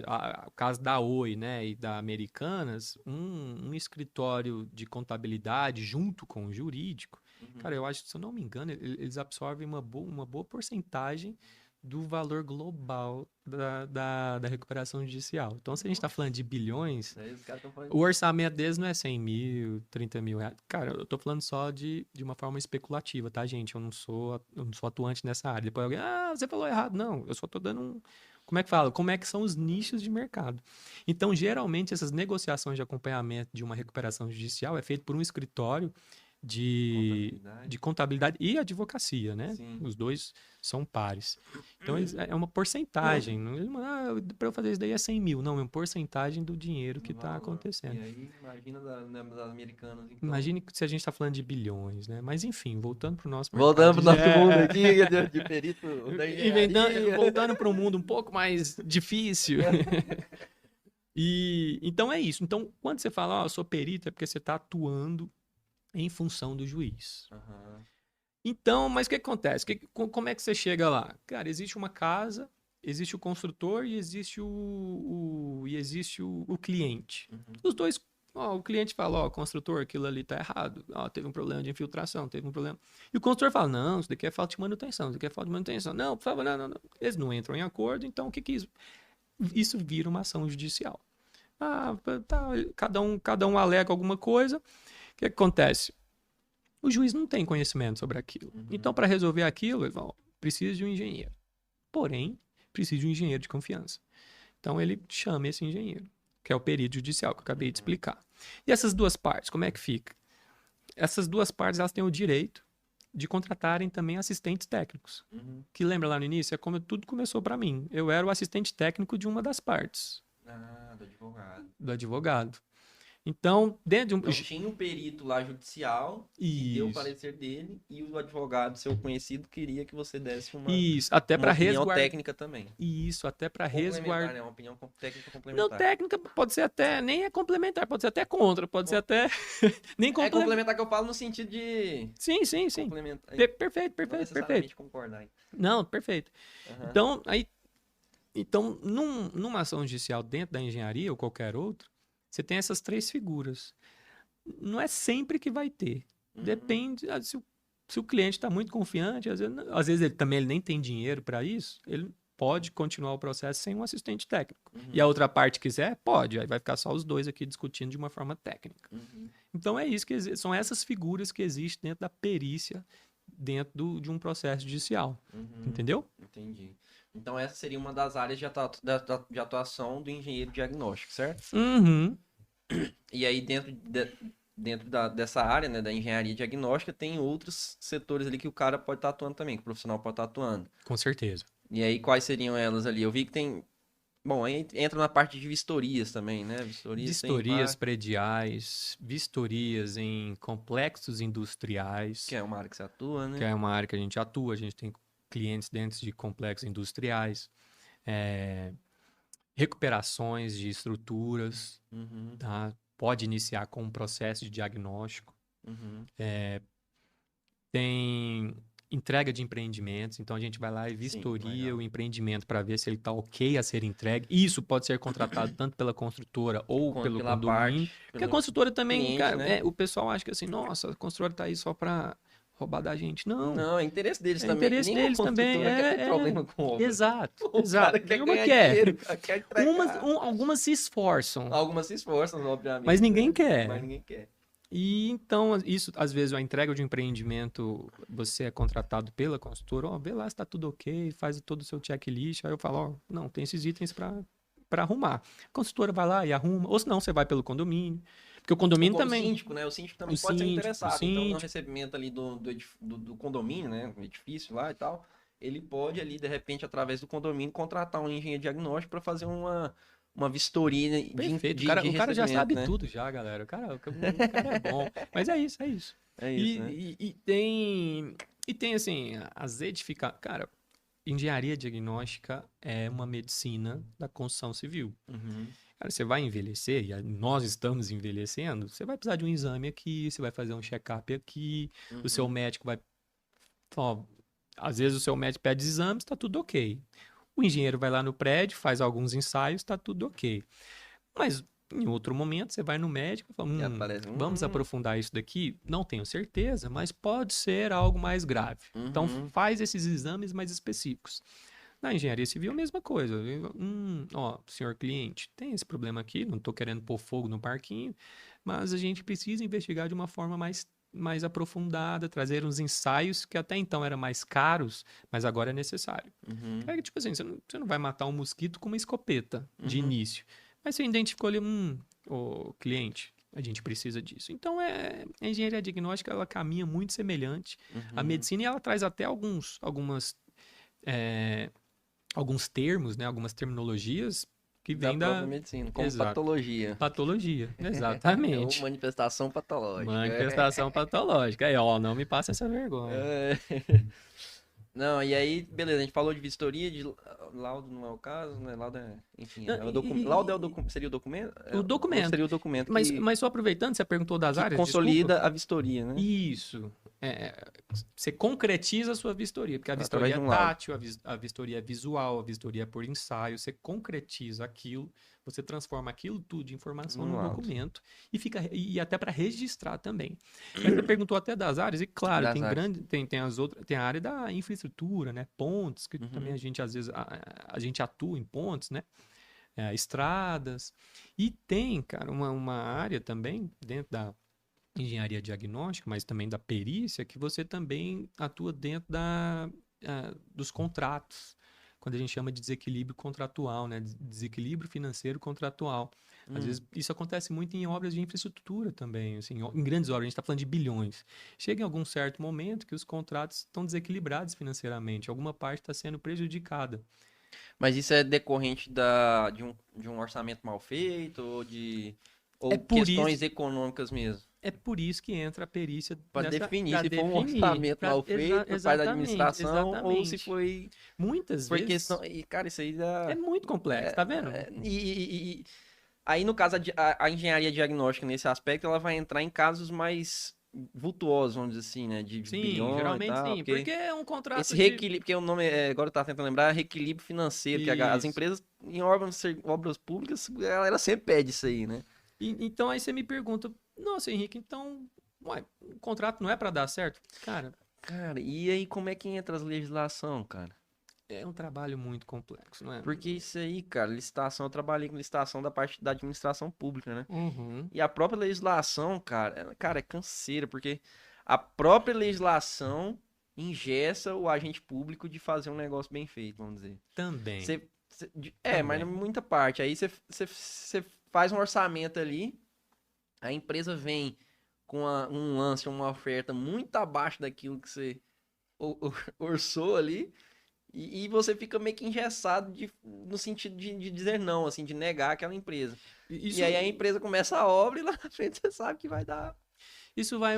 Speaker 2: o caso da Oi, né, e da Americanas, um escritório de contabilidade junto com o jurídico,
Speaker 1: Uhum.
Speaker 2: cara, eu acho que, se eu não me engano, eles absorvem uma boa porcentagem do valor global da recuperação judicial. Então, se a gente está falando de bilhões,
Speaker 1: Aí os caras tão falando...
Speaker 2: o orçamento deles não é 100 mil, 30 mil reais. Cara, eu tô falando só de uma forma especulativa, tá, gente? Eu não sou atuante nessa área. Depois alguém, você falou errado. Não, eu só tô dando um... Como é que fala? Como é que são os nichos de mercado? Então, geralmente, essas negociações de acompanhamento de uma recuperação judicial é feito por um escritório de contabilidade e advocacia, né?
Speaker 1: Sim.
Speaker 2: Os dois são pares. Então, é uma porcentagem. Para eu fazer isso daí é 100 mil. Não, é uma porcentagem do dinheiro que está acontecendo.
Speaker 1: E aí, imagina das americanas, então.
Speaker 2: Imagine se a gente está falando de bilhões, né? Mas, enfim, voltando para o nosso
Speaker 1: mercado. Voltando para o nosso mundo aqui, de perito da engenharia.
Speaker 2: Voltando para um mundo um pouco mais difícil. Então, é isso. Então, quando você fala, eu sou perito, é porque você está atuando em função do juiz.
Speaker 1: Uhum.
Speaker 2: Então, mas o que acontece? Como é que você chega lá? Cara, existe uma casa, existe o construtor e existe o cliente.
Speaker 1: Uhum.
Speaker 2: Os dois, o cliente fala, construtor, aquilo ali tá errado. Teve um problema de infiltração, teve um problema. E o construtor fala, não, isso daqui é falta de manutenção, isso daqui é falta de manutenção. Não, por favor, não. Eles não entram em acordo, então o que isso? Isso vira uma ação judicial. Cada um alega alguma coisa. O que acontece? O juiz não tem conhecimento sobre aquilo.
Speaker 1: Uhum.
Speaker 2: Então, para resolver aquilo, ele fala, precisa de um engenheiro. Porém, precisa de um engenheiro de confiança. Então, ele chama esse engenheiro, que é o perito judicial, que eu acabei de explicar. E essas duas partes, como é que fica? Essas duas partes, elas têm o direito de contratarem também assistentes técnicos.
Speaker 1: Uhum.
Speaker 2: Que lembra lá no início? É como tudo começou para mim. Eu era o assistente técnico de uma das partes.
Speaker 1: Do advogado.
Speaker 2: Do advogado. Então, dentro de um...
Speaker 1: Então, tinha um perito lá judicial que deu o parecer dele e o advogado, seu conhecido, queria que você desse uma opinião técnica também.
Speaker 2: Isso, até para resguardar.
Speaker 1: Né? Uma opinião técnica complementar.
Speaker 2: Não, técnica pode ser até, nem é complementar, pode ser até contra, pode ser até... nem complementar.
Speaker 1: É complementar que eu falo no sentido de...
Speaker 2: Sim.
Speaker 1: Complementar.
Speaker 2: Perfeito.
Speaker 1: Não necessariamente concordar.
Speaker 2: Não, perfeito. Uhum. Então, numa ação judicial dentro da engenharia ou qualquer outra, você tem essas três figuras. Não é sempre que vai ter. Uhum. Depende. Se o cliente está muito confiante, às vezes ele nem tem dinheiro para isso, ele pode continuar o processo sem um assistente técnico. Uhum. E a outra parte quiser, pode. Aí vai ficar só os dois aqui discutindo de uma forma técnica. Uhum. Então é isso são essas figuras que existem dentro da perícia, dentro de um processo judicial. Uhum. Entendeu?
Speaker 1: Entendi. Então essa seria uma das áreas de atuação do engenheiro diagnóstico, certo?
Speaker 2: Uhum.
Speaker 1: E aí dentro dessa área, né, da engenharia diagnóstica, tem outros setores ali que o cara pode estar atuando também, que o profissional pode estar atuando.
Speaker 2: Com certeza.
Speaker 1: E aí quais seriam elas ali? Eu vi que tem... Bom, aí entra na parte de vistorias também, né?
Speaker 2: Vistorias prediais, vistorias em complexos industriais.
Speaker 1: Que é uma área que você atua, né?
Speaker 2: Que é uma área que a gente atua, a gente tem clientes dentro de complexos industriais, recuperações de estruturas, tá? Pode iniciar com um processo de diagnóstico. Tem entrega de empreendimentos, então a gente vai lá e vistoria o empreendimento para ver se ele está ok a ser entregue. Isso pode ser contratado tanto pela construtora ou pelo condomínio. Porque a construtora também, cliente, cara, né? O pessoal acha que assim, nossa, a construtora está aí só para roubar da gente. Não,
Speaker 1: é interesse deles também.
Speaker 2: Interesse deles também.
Speaker 1: Quer ter problema com obra.
Speaker 2: Exato. Algumas se esforçam.
Speaker 1: Algumas se esforçam, obviamente.
Speaker 2: Mas ninguém quer.
Speaker 1: E
Speaker 2: então, isso, às vezes, a entrega de um empreendimento, você é contratado pela construtora, vê lá se está tudo ok, faz todo o seu checklist. Aí eu falo, não, tem esses itens para arrumar. A construtora vai lá e arruma. Ou senão, você vai pelo condomínio. Porque o condomínio também...
Speaker 1: O síndico, né? O síndico também pode ser interessado. Então, no recebimento ali do condomínio, né? O edifício lá e tal, ele pode ali, de repente, através do condomínio, contratar um engenheiro diagnóstico para fazer uma uma vistoria
Speaker 2: Perfeito.
Speaker 1: de
Speaker 2: O cara já
Speaker 1: recebimento,
Speaker 2: sabe
Speaker 1: né?
Speaker 2: tudo já, galera. O cara é bom. Mas é isso, é isso.
Speaker 1: É isso, né?
Speaker 2: E tem assim, as edificações. Cara, engenharia diagnóstica é uma medicina da construção civil.
Speaker 1: Uhum,
Speaker 2: Cara, você vai envelhecer, e nós estamos envelhecendo, você vai precisar de um exame aqui, você vai fazer um check-up aqui, o seu
Speaker 1: uhum.
Speaker 2: médico vai. Ó, às vezes o seu médico pede exames, tá tudo ok. O engenheiro vai lá no prédio, faz alguns ensaios, tá tudo ok. Mas em outro momento você vai no médico e fala:
Speaker 1: E aparece.
Speaker 2: vamos aprofundar isso daqui? Não tenho certeza, mas pode ser algo mais grave. Então
Speaker 1: Uhum,
Speaker 2: faz esses exames mais específicos. Na engenharia civil, a mesma coisa. Ó, senhor cliente, tem esse problema aqui, não estou querendo pôr fogo no parquinho, mas a gente precisa investigar de uma forma mais aprofundada, trazer uns ensaios que até então eram mais caros, mas agora é necessário.
Speaker 1: uhum,
Speaker 2: É que, tipo assim, você não vai matar um mosquito com uma escopeta de
Speaker 1: uhum,
Speaker 2: início. Mas você identificou ali, o cliente, a gente precisa disso. Então, a engenharia diagnóstica, ela caminha muito semelhante à
Speaker 1: uhum.
Speaker 2: medicina e ela traz até é, alguns termos, né, algumas terminologias que
Speaker 1: Da
Speaker 2: vêm
Speaker 1: própria
Speaker 2: da...
Speaker 1: medicina, como
Speaker 2: Exato.
Speaker 1: patologia.
Speaker 2: Patologia,
Speaker 1: Ou
Speaker 2: exatamente.
Speaker 1: manifestação patológica.
Speaker 2: Manifestação patológica. Aí, ó, não me passa essa vergonha.
Speaker 1: É. Não, e aí, beleza, a gente falou de vistoria, de laudo não é o caso, né? Laudo é, enfim,
Speaker 2: Não,
Speaker 1: laudo é seria o documento?
Speaker 2: o
Speaker 1: Ou
Speaker 2: documento.
Speaker 1: seria o documento
Speaker 2: Mas só aproveitando, você perguntou das
Speaker 1: que
Speaker 2: áreas, desculpa.
Speaker 1: consolida a vistoria, né?
Speaker 2: Isso. Você concretiza a sua vistoria, porque a
Speaker 1: Através
Speaker 2: vistoria
Speaker 1: de
Speaker 2: é
Speaker 1: um laudo.
Speaker 2: tátil, a vistoria é visual, a vistoria é por ensaio. Você concretiza aquilo, você transforma aquilo tudo em informação
Speaker 1: Um
Speaker 2: num
Speaker 1: laudo.
Speaker 2: documento e até para registrar também. Mas você perguntou até das áreas, e claro,
Speaker 1: Das
Speaker 2: tem
Speaker 1: áreas.
Speaker 2: grande, tem as outras, tem a área da infraestrutura, né? Pontes, que também
Speaker 1: Uhum.
Speaker 2: a gente às vezes a gente atua em pontes, né? Estradas. E tem, cara, uma área também dentro da engenharia diagnóstica, mas também da perícia, que você também atua dentro dos contratos, quando a gente chama de desequilíbrio contratual, né? Desequilíbrio financeiro contratual. Às
Speaker 1: Hum.
Speaker 2: vezes isso acontece muito em obras de infraestrutura também, assim, em grandes obras, a gente está falando de bilhões. Chega em algum certo momento que os contratos estão desequilibrados financeiramente, alguma parte está sendo prejudicada.
Speaker 1: Mas isso é decorrente de um orçamento mal feito
Speaker 2: É
Speaker 1: ou
Speaker 2: por isso
Speaker 1: questões econômicas mesmo?
Speaker 2: É por isso que entra a perícia
Speaker 1: Para
Speaker 2: nessa
Speaker 1: definir
Speaker 2: para
Speaker 1: se foi um
Speaker 2: definir,
Speaker 1: orçamento mal feito por parte da
Speaker 2: exatamente,
Speaker 1: administração ou se
Speaker 2: exatamente.
Speaker 1: foi
Speaker 2: Muitas
Speaker 1: por questão.
Speaker 2: vezes
Speaker 1: E, cara, isso aí
Speaker 2: é
Speaker 1: dá.
Speaker 2: muito complexo, tá vendo?
Speaker 1: Aí, no caso, a engenharia diagnóstica, nesse aspecto, ela vai entrar em casos mais vultuosos, vamos dizer assim, né? De
Speaker 2: Sim,
Speaker 1: bilhões e
Speaker 2: geralmente
Speaker 1: tal,
Speaker 2: sim,
Speaker 1: porque
Speaker 2: porque é um
Speaker 1: esse
Speaker 2: contrato de
Speaker 1: reequilíbrio, porque o nome, agora eu tava tentando lembrar, é reequilíbrio financeiro, que as
Speaker 2: isso.
Speaker 1: empresas, em obras públicas, a galera sempre pede isso aí, né?
Speaker 2: Então aí você me pergunta, nossa, Henrique, então, ué, o contrato não é para dar certo? Cara,
Speaker 1: Cara, e aí como é que entra as legislação, cara?
Speaker 2: é um trabalho muito complexo, não é?
Speaker 1: Porque isso aí, cara, licitação, eu trabalhei com licitação da parte da administração pública, né?
Speaker 2: Uhum.
Speaker 1: E a própria legislação, cara, é canseira, porque a própria legislação engessa o agente público de fazer um negócio bem feito, vamos dizer.
Speaker 2: Também,
Speaker 1: Mas
Speaker 2: também.
Speaker 1: muita parte. Aí você faz um orçamento ali, a empresa vem com um lance, uma oferta muito abaixo daquilo que você orçou ali, e você fica meio que engessado no sentido de dizer não, assim, de negar aquela empresa. E aí a
Speaker 2: Isso
Speaker 1: empresa começa a obra e lá na frente você sabe que vai dar.
Speaker 2: Isso vai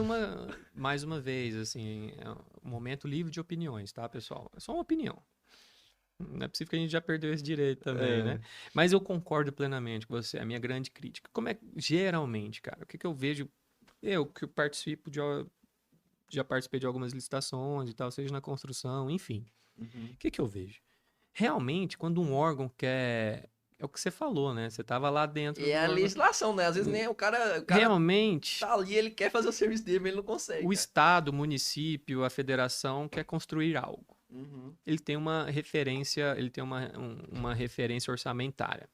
Speaker 2: mais uma vez, assim, é um momento livre de opiniões, tá, pessoal? É só uma opinião. Não é possível que a gente já perdeu esse direito também, né?
Speaker 1: É.
Speaker 2: Mas eu concordo plenamente com você, a minha grande crítica. Como é que, geralmente, cara, o que eu vejo, eu que participo já participei de algumas licitações e tal, seja na construção, enfim.
Speaker 1: Uhum.
Speaker 2: O que eu vejo? Realmente, quando um órgão quer, é o que você falou, né? Você tava lá dentro
Speaker 1: É
Speaker 2: do
Speaker 1: a
Speaker 2: órgão.
Speaker 1: legislação, né? Às vezes nem o cara
Speaker 2: Realmente,
Speaker 1: tá ali, ele quer fazer o serviço dele, mas ele não consegue,
Speaker 2: o
Speaker 1: cara.
Speaker 2: estado, o município, a federação quer construir algo.
Speaker 1: Uhum.
Speaker 2: Ele tem uma referência orçamentária.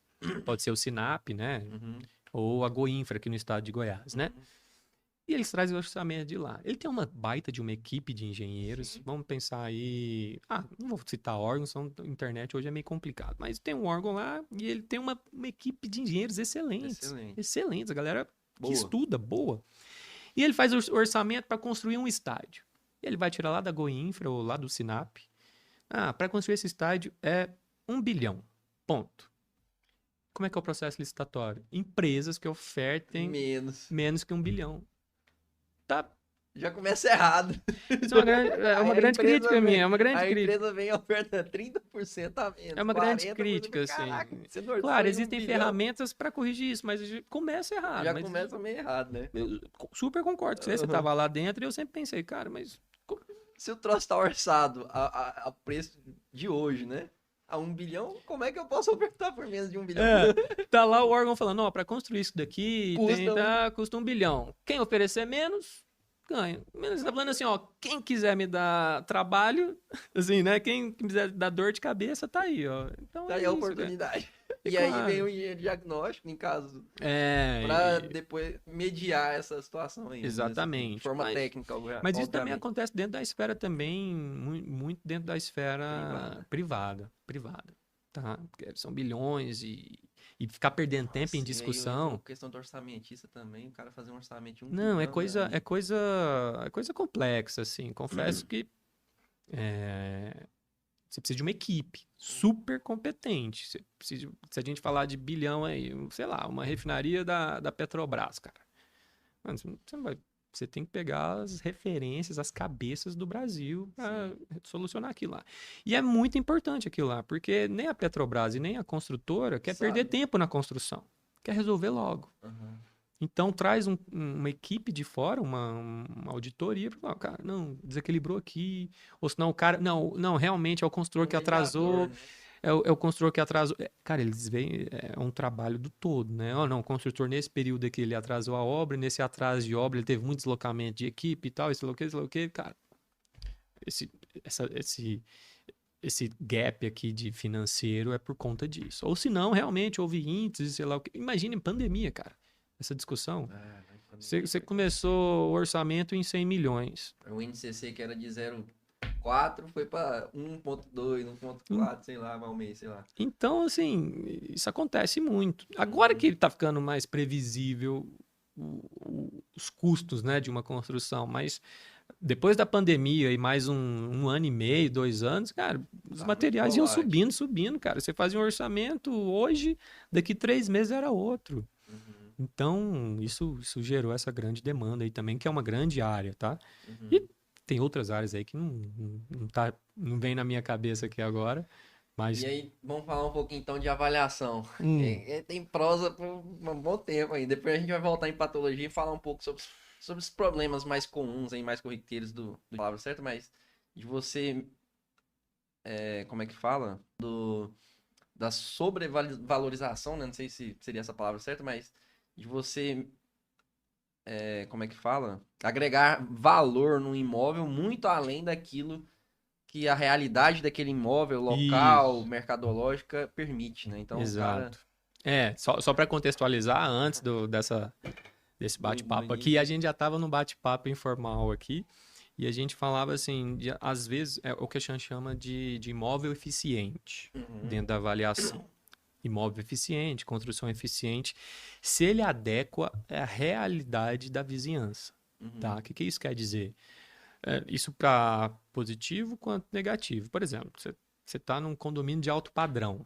Speaker 2: Pode ser o Sinap, né?
Speaker 1: Uhum.
Speaker 2: Ou a Goinfra aqui no estado de Goiás, né?
Speaker 1: Uhum.
Speaker 2: E eles trazem o orçamento de lá. Ele tem uma baita de uma equipe de engenheiros.
Speaker 1: Sim.
Speaker 2: Vamos pensar aí. Não vou citar órgãos, internet hoje é meio complicado. Mas tem um órgão lá e ele tem uma equipe de engenheiros excelentes.
Speaker 1: Excelente.
Speaker 2: Excelentes, a galera que
Speaker 1: Boa.
Speaker 2: estuda, boa. E ele faz o orçamento para construir um estádio. Ele vai tirar lá da Goinfra ou lá do Sinap. Para construir esse estádio é 1 bilhão. Ponto. como é que é o processo licitatório? Empresas que ofertem menos que 1 bilhão. Tá.
Speaker 1: Já começa errado.
Speaker 2: Isso é uma grande crítica minha, é uma grande crítica.
Speaker 1: A empresa vem e oferta 30% a menos.
Speaker 2: É uma grande crítica, assim.
Speaker 1: Caraca,
Speaker 2: claro, existem ferramentas para corrigir isso, mas começa errado.
Speaker 1: Já começa meio errado, né?
Speaker 2: Eu super concordo com você. Você tava lá dentro e eu sempre pensei, cara, mas...
Speaker 1: Se o troço tá orçado a preço de hoje, né? A 1 bilhão, como é que eu posso ofertar por menos de 1 bilhão?
Speaker 2: Tá lá o órgão falando, ó, para construir isso daqui custa 1 bilhão. Quem oferecer menos, ganha. Você tá falando assim, ó, quem quiser me dar trabalho, assim, né? Quem quiser dar dor de cabeça, tá aí, ó. Então
Speaker 1: tá aí a oportunidade. E aí vem o engenheiro diagnóstico, em caso, pra depois mediar essa situação aí.
Speaker 2: Exatamente.
Speaker 1: De forma técnica,
Speaker 2: mas isso também acontece dentro da esfera também, muito dentro da esfera privada, tá? Porque são bilhões e ficar perdendo tempo em discussão.
Speaker 1: Aí, questão do orçamentista também, o cara fazer um orçamento de 1
Speaker 2: Não,
Speaker 1: bilhão,
Speaker 2: é coisa complexa, assim. Confesso que você precisa de uma equipe super competente. Se a gente falar de bilhão aí, sei lá, uma refinaria da Petrobras, cara. Mano, você tem que pegar as referências, as cabeças do Brasil para solucionar aquilo lá. E é muito importante aquilo lá, porque nem a Petrobras e nem a construtora quer perder tempo na construção. Quer resolver logo.
Speaker 1: Uhum.
Speaker 2: Então traz uma equipe de fora, uma auditoria, para falar, cara, não, desequilibrou aqui, ou senão o cara, não, realmente é o construtor que atrasou, né? é o construtor que atrasou. Cara, eles veem, é um trabalho do todo, né? Não, o construtor nesse período aqui ele atrasou a obra, nesse atraso de obra ele teve muito deslocamento de equipe e tal, isso lá o que, cara. Esse gap aqui de financeiro é por conta disso. Ou se não, realmente houve índices, sei lá o que. Imagine pandemia, cara. Essa discussão. Você começou o orçamento em 100 milhões.
Speaker 1: O INCC que era de 0,4 foi para 1,2, 1,4, sei lá, ao mês, sei lá.
Speaker 2: Então, assim, isso acontece muito. Agora que ele tá ficando mais previsível os custos, né, de uma construção, mas depois da pandemia e mais um ano e meio, 2 anos, cara, os materiais iam subindo, cara. Você fazia um orçamento hoje, daqui 3 meses era outro. Então, isso gerou essa grande demanda aí também, que é uma grande área, tá? E tem outras áreas aí que não vem na minha cabeça aqui agora, mas...
Speaker 1: E aí, vamos falar um pouquinho então de avaliação. Tem prosa por um bom tempo aí. Depois a gente vai voltar em patologia e falar um pouco sobre os problemas mais comuns, aí, mais corriqueiros do palavra certa, mas de você... como é que fala? Da sobrevalorização, né? Não sei se seria essa palavra certa, mas de você, como é que fala? Agregar valor no imóvel muito além daquilo que a realidade daquele imóvel, local, mercadológica, permite, né? Então,
Speaker 2: exato. Só para contextualizar, antes desse bate-papo aqui, a gente já estava no bate-papo informal aqui, e a gente falava assim, às vezes, é o que a gente chama de imóvel eficiente dentro da avaliação. Imóvel eficiente, construção eficiente, se ele adequa à realidade da vizinhança. Tá? O que isso quer dizer? Isso para positivo quanto negativo. Por exemplo, você está num condomínio de alto padrão.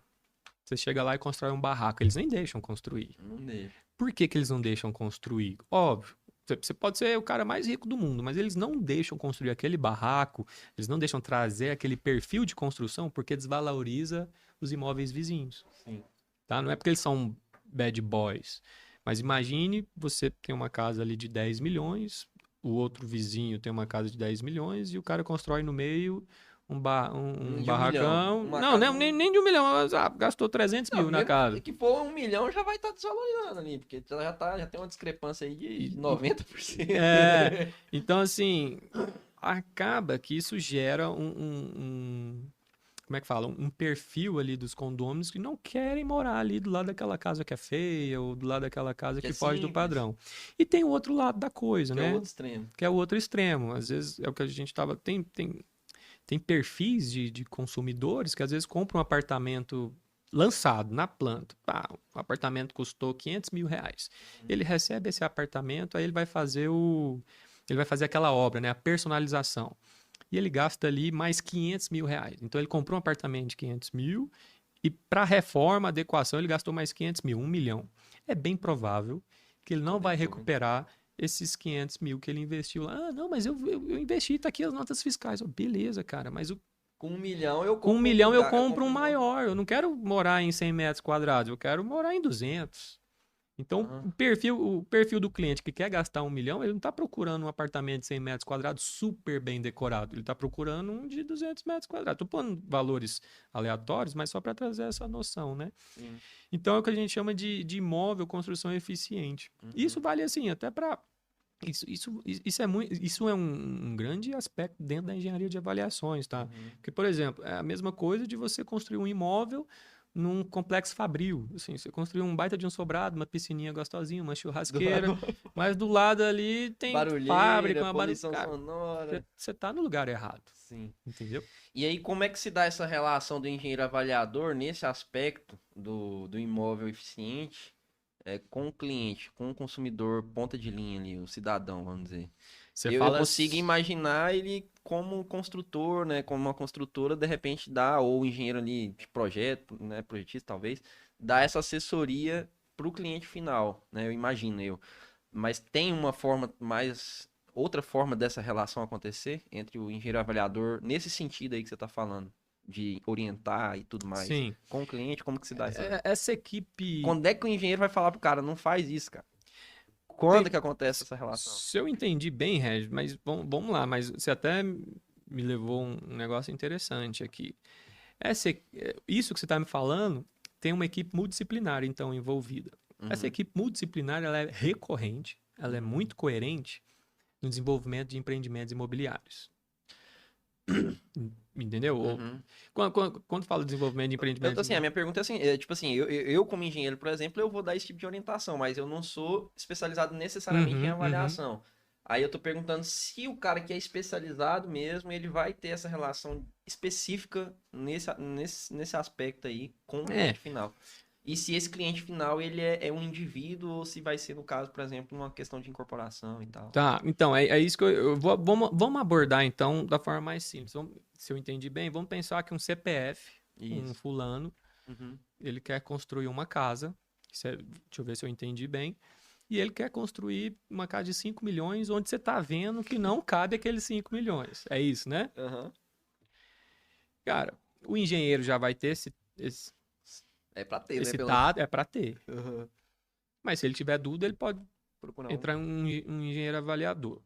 Speaker 2: Você chega lá e constrói um barraco. Eles nem deixam construir.
Speaker 1: Não deixa.
Speaker 2: Por que eles não deixam construir? Óbvio. Você pode ser o cara mais rico do mundo, mas eles não deixam construir aquele barraco, eles não deixam trazer aquele perfil de construção porque desvaloriza os imóveis vizinhos.
Speaker 1: Sim.
Speaker 2: Tá? Não é porque eles são bad boys, mas imagine você tem uma casa ali de 10 milhões, o outro vizinho tem uma casa de 10 milhões e o cara constrói no meio um barracão. Nem de 1 milhão, mas gastou 300 mil na casa.
Speaker 1: Que for 1 milhão já vai estar desvalorizando ali, porque já tem uma discrepância aí de 90%.
Speaker 2: Então, assim, acaba que isso gera como é que fala? Um perfil ali dos condôminos que não querem morar ali do lado daquela casa que é feia ou do lado daquela casa que foge do padrão. E tem o outro lado da coisa, né?
Speaker 1: Que é o outro extremo.
Speaker 2: Que é o outro extremo. Às vezes é o que a gente tava... Tem perfis de consumidores que às vezes compram um apartamento lançado na planta. O apartamento custou 500 mil reais. Ele recebe esse apartamento, aí ele vai fazer aquela obra, né? A personalização. E ele gasta ali mais 500 mil reais. Então ele comprou um apartamento de 500 mil E para reforma, adequação, ele gastou mais 500 mil, 1 milhão. É bem provável que ele não vai recuperar esses 500 mil que ele investiu lá. Ah, não, mas eu investi, tá aqui as notas fiscais. Oh, beleza, cara, mas
Speaker 1: Com 1 milhão eu
Speaker 2: com 1
Speaker 1: compro um
Speaker 2: milhão eu
Speaker 1: lugar,
Speaker 2: compro um
Speaker 1: um outro.
Speaker 2: maior. Eu não quero morar em 100 metros quadrados, eu quero morar em 200. Então,
Speaker 1: Aham.
Speaker 2: o perfil do cliente que quer gastar 1 milhão, ele não está procurando um apartamento de 100 metros quadrados super bem decorado. Ele está procurando um de 200 metros quadrados. Estou pondo valores aleatórios, mas só para trazer essa noção, né?
Speaker 1: Sim.
Speaker 2: Então, é o que a gente chama de imóvel construção eficiente. Isso vale assim, até para... Isso é um grande aspecto dentro da engenharia de avaliações, tá? Porque, por exemplo, é a mesma coisa de você construir um imóvel num complexo fabril. Assim, você construiu um baita de um sobrado, uma piscininha gostosinha, uma churrasqueira, mas do lado ali tem fábrica,
Speaker 1: Barulheira,
Speaker 2: uma
Speaker 1: poluição
Speaker 2: cara,
Speaker 1: sonora.
Speaker 2: você tá no lugar errado,
Speaker 1: Sim.
Speaker 2: entendeu?
Speaker 1: E aí, como é que se dá essa relação do engenheiro avaliador nesse aspecto do imóvel eficiente com o cliente, com o consumidor ponta de linha ali, o cidadão, vamos dizer?
Speaker 2: Você
Speaker 1: Eu
Speaker 2: fala...
Speaker 1: consigo imaginar ele como um construtor, né? Como uma construtora, de repente dá, ou um engenheiro ali de projeto, né? Projetista, talvez, dá essa assessoria para o cliente final, né? Eu imagino eu. Mas tem uma forma mais. Outra forma dessa relação acontecer entre o engenheiro avaliador, nesse sentido aí que você está falando, de orientar e tudo mais,
Speaker 2: Sim,
Speaker 1: com o cliente, como que se dá essa.
Speaker 2: essa equipe...
Speaker 1: Quando é que o engenheiro vai falar pro cara, não faz isso, cara? Quando que acontece essa relação?
Speaker 2: Se eu entendi bem, Regis, mas vamos lá, mas você até me levou um negócio interessante aqui. Isso que você está me falando tem uma equipe multidisciplinar, então, envolvida. Essa
Speaker 1: Uhum.
Speaker 2: equipe multidisciplinar ela é recorrente, ela é muito coerente no desenvolvimento de empreendimentos imobiliários. Entendeu?
Speaker 1: Uhum.
Speaker 2: Quando fala de desenvolvimento de empreendimentos
Speaker 1: Assim, a minha pergunta é assim, tipo assim, eu como engenheiro, por exemplo, eu vou dar esse tipo de orientação, mas eu não sou especializado necessariamente em
Speaker 2: Uhum.
Speaker 1: avaliação. Aí eu tô perguntando se o cara que é especializado mesmo, ele vai ter essa relação específica nesse aspecto aí com o
Speaker 2: É,
Speaker 1: cliente final. E se esse cliente final, ele é um indivíduo ou se vai ser, no caso, por exemplo, uma questão de incorporação e tal.
Speaker 2: tá. Então, é isso que vamos abordar, então, da forma mais simples. Se eu entendi bem, vamos pensar que um CPF, um
Speaker 1: Isso.
Speaker 2: fulano,
Speaker 1: Uhum.
Speaker 2: ele quer construir uma casa. Deixa eu ver se eu entendi bem. E ele quer construir uma casa de 5 milhões, onde você está vendo que não cabe aqueles 5 milhões. É isso, né?
Speaker 1: Aham.
Speaker 2: Cara, o engenheiro já vai ter esse,
Speaker 1: É pra ter, né?
Speaker 2: esse
Speaker 1: Pelo menos.
Speaker 2: dado, é para ter.
Speaker 1: Aham.
Speaker 2: Mas se ele tiver dúvida, ele pode
Speaker 1: Procurar um.
Speaker 2: entrar um engenheiro avaliador.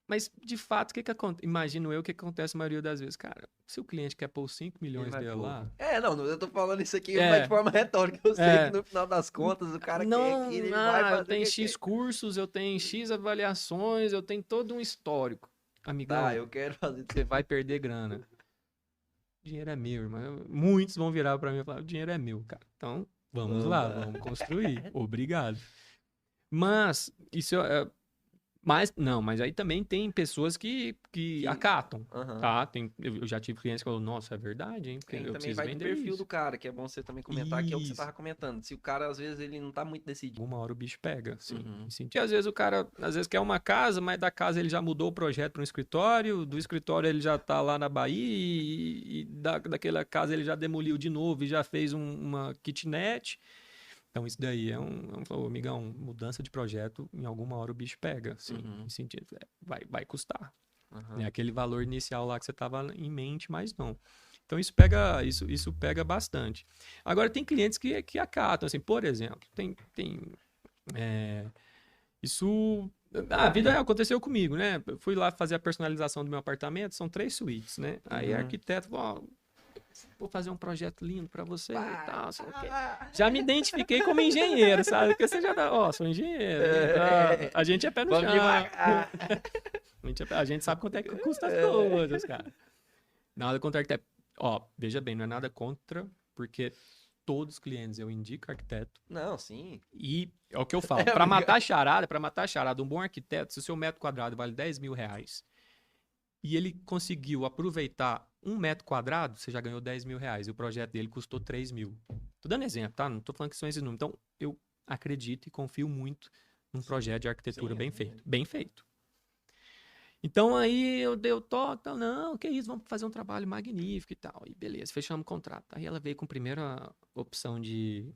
Speaker 2: Mas, de fato, o que acontece? Imagino eu o que acontece a maioria das vezes. Cara, se o cliente quer pôr 5
Speaker 1: Ele
Speaker 2: milhões
Speaker 1: vai
Speaker 2: dele
Speaker 1: pôr.
Speaker 2: lá.
Speaker 1: Não, eu tô falando isso aqui mas de
Speaker 2: É,
Speaker 1: forma retórica. Eu sei que
Speaker 2: é.
Speaker 1: no final das contas o cara quer
Speaker 2: Não,
Speaker 1: aquilo, ele vai
Speaker 2: eu
Speaker 1: fazer o
Speaker 2: tenho
Speaker 1: que
Speaker 2: X
Speaker 1: quer.
Speaker 2: cursos, eu tenho X avaliações, eu tenho todo um histórico.
Speaker 1: Tá,
Speaker 2: Amigão,
Speaker 1: eu quero fazer.
Speaker 2: você vai perder grana. O dinheiro é meu, irmão. Muitos vão virar pra mim e falar: o dinheiro é meu, cara. Então, vamos
Speaker 1: Não
Speaker 2: lá,
Speaker 1: dá.
Speaker 2: vamos construir. Obrigado. Mas, isso mas aí também tem pessoas que
Speaker 1: Que.
Speaker 2: acatam,
Speaker 1: Aham.
Speaker 2: tá? Eu já tive clientes que falam: nossa, é verdade, hein? Porque
Speaker 1: E
Speaker 2: eu
Speaker 1: também
Speaker 2: preciso
Speaker 1: vai do
Speaker 2: vender
Speaker 1: perfil do
Speaker 2: isso.
Speaker 1: cara, que é bom você também comentar, que é o que você
Speaker 2: Isso.
Speaker 1: tava comentando. Se o cara, às vezes, ele não tá muito decidido.
Speaker 2: Alguma hora o bicho pega, sim.
Speaker 1: Uhum.
Speaker 2: E às vezes o cara, às vezes quer uma casa, mas da casa ele já mudou o projeto para um escritório, do escritório ele já tá lá na Bahia e daquela casa ele já demoliu de novo e já fez uma kitnet. Então isso daí amigão, mudança de projeto, em alguma hora o bicho pega, sim.
Speaker 1: Uhum.
Speaker 2: Em sentido, vai custar.
Speaker 1: Aham.
Speaker 2: Né? Aquele valor inicial lá que você estava em mente, mas não. Então isso pega bastante. Agora tem clientes que acatam, assim, por exemplo, é, isso a vida aconteceu comigo, né? Eu fui lá fazer a personalização do meu apartamento, são 3 suítes, né? Aí o
Speaker 1: Uhum.
Speaker 2: arquiteto falou: ó, vou fazer um projeto lindo para você e tal, sei lá o quê.
Speaker 1: Ah,
Speaker 2: Já me identifiquei como engenheiro, sabe? Porque você já tá, ó, sou engenheiro. A gente é pé no
Speaker 1: Vamos
Speaker 2: chão.
Speaker 1: devagar.
Speaker 2: A gente sabe quanto é que custa as coisas, cara. Nada contra arquiteto. Ó, veja bem, não é nada contra, porque todos os clientes eu indico arquiteto.
Speaker 1: Não, sim.
Speaker 2: E é o que eu falo. Para matar a charada, um bom arquiteto, se o seu metro quadrado vale 10 mil reais e ele conseguiu aproveitar 1 metro quadrado, você já ganhou 10 mil reais. E o projeto dele custou 3 mil. Tô dando exemplo, tá? Não tô falando que são esses números. Então, eu acredito e confio muito num projeto de arquitetura
Speaker 1: Sim,
Speaker 2: bem feito. Bem feito. Então aí eu dei o toque, tal, não, que isso, vamos fazer um trabalho magnífico e tal. E beleza, fechamos o contrato. Aí ela veio com a primeira opção de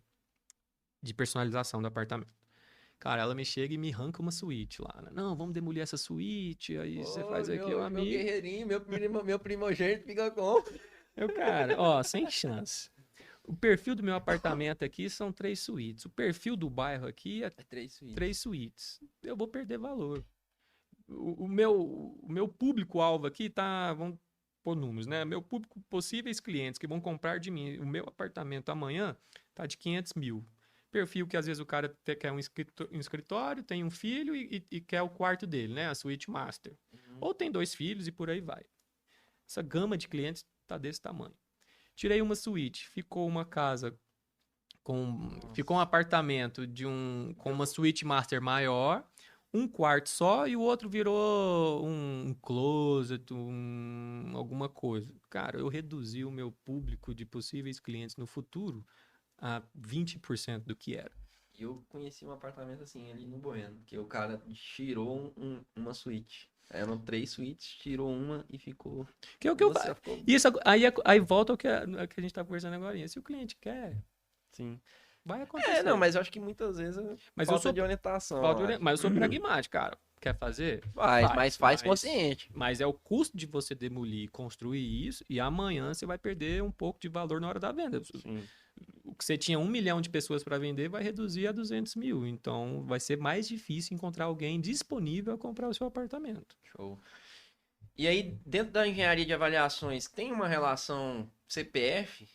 Speaker 2: personalização do apartamento. Cara, ela me chega e me arranca uma suíte lá, né? Não, vamos demolir essa suíte, aí você
Speaker 1: Ô,
Speaker 2: faz aqui, o
Speaker 1: meu
Speaker 2: amigo.
Speaker 1: guerreirinho, meu primogênito fica com.
Speaker 2: Eu, cara, ó, sem chance. O perfil do meu apartamento aqui são 3 suítes. O perfil do bairro aqui é
Speaker 1: É 3 suítes.
Speaker 2: 3 suítes. Eu vou perder valor. O meu público-alvo aqui tá, vamos pôr números, né? Meu público, possíveis clientes que vão comprar de mim o meu apartamento amanhã tá de 500 mil. Perfil que às vezes o cara quer um escritório, tem um filho e quer o quarto dele, né? A suíte master.
Speaker 1: Uhum.
Speaker 2: Ou tem 2 filhos e por aí vai. Essa gama de clientes tá desse tamanho. Tirei uma suíte, ficou uma casa ficou um
Speaker 1: Nossa.
Speaker 2: apartamento com uma suíte master maior, um quarto só e o outro virou um closet, alguma coisa. Cara, eu reduzi o meu público de possíveis clientes no futuro a 20% do que era.
Speaker 1: E eu conheci um apartamento assim ali no Bueno, que o cara tirou uma suíte. Eram 3 suítes, tirou uma e ficou.
Speaker 2: Que é o que eu
Speaker 1: Você
Speaker 2: faço.
Speaker 1: ficou.
Speaker 2: Isso, aí volta ao que a gente tá conversando agora. Se o cliente quer,
Speaker 1: Sim.
Speaker 2: vai
Speaker 1: É, não,
Speaker 2: acontecer.
Speaker 1: mas eu acho que muitas vezes é
Speaker 2: Mas eu
Speaker 1: falta
Speaker 2: sou
Speaker 1: de orientação,
Speaker 2: Falta
Speaker 1: eu
Speaker 2: de
Speaker 1: acho.
Speaker 2: mas eu sou pragmático, cara. Quer fazer?
Speaker 1: Faz, mas
Speaker 2: Faz.
Speaker 1: faz
Speaker 2: Mas,
Speaker 1: consciente.
Speaker 2: mas é o custo de você demolir e construir isso, e amanhã você vai perder um pouco de valor na hora da venda.
Speaker 1: Sim.
Speaker 2: O que você tinha 1 milhão de pessoas para vender vai reduzir a 200 mil. Então vai ser mais difícil encontrar alguém disponível a comprar o seu apartamento.
Speaker 1: Show. E aí, dentro da engenharia de avaliações, tem uma relação CPF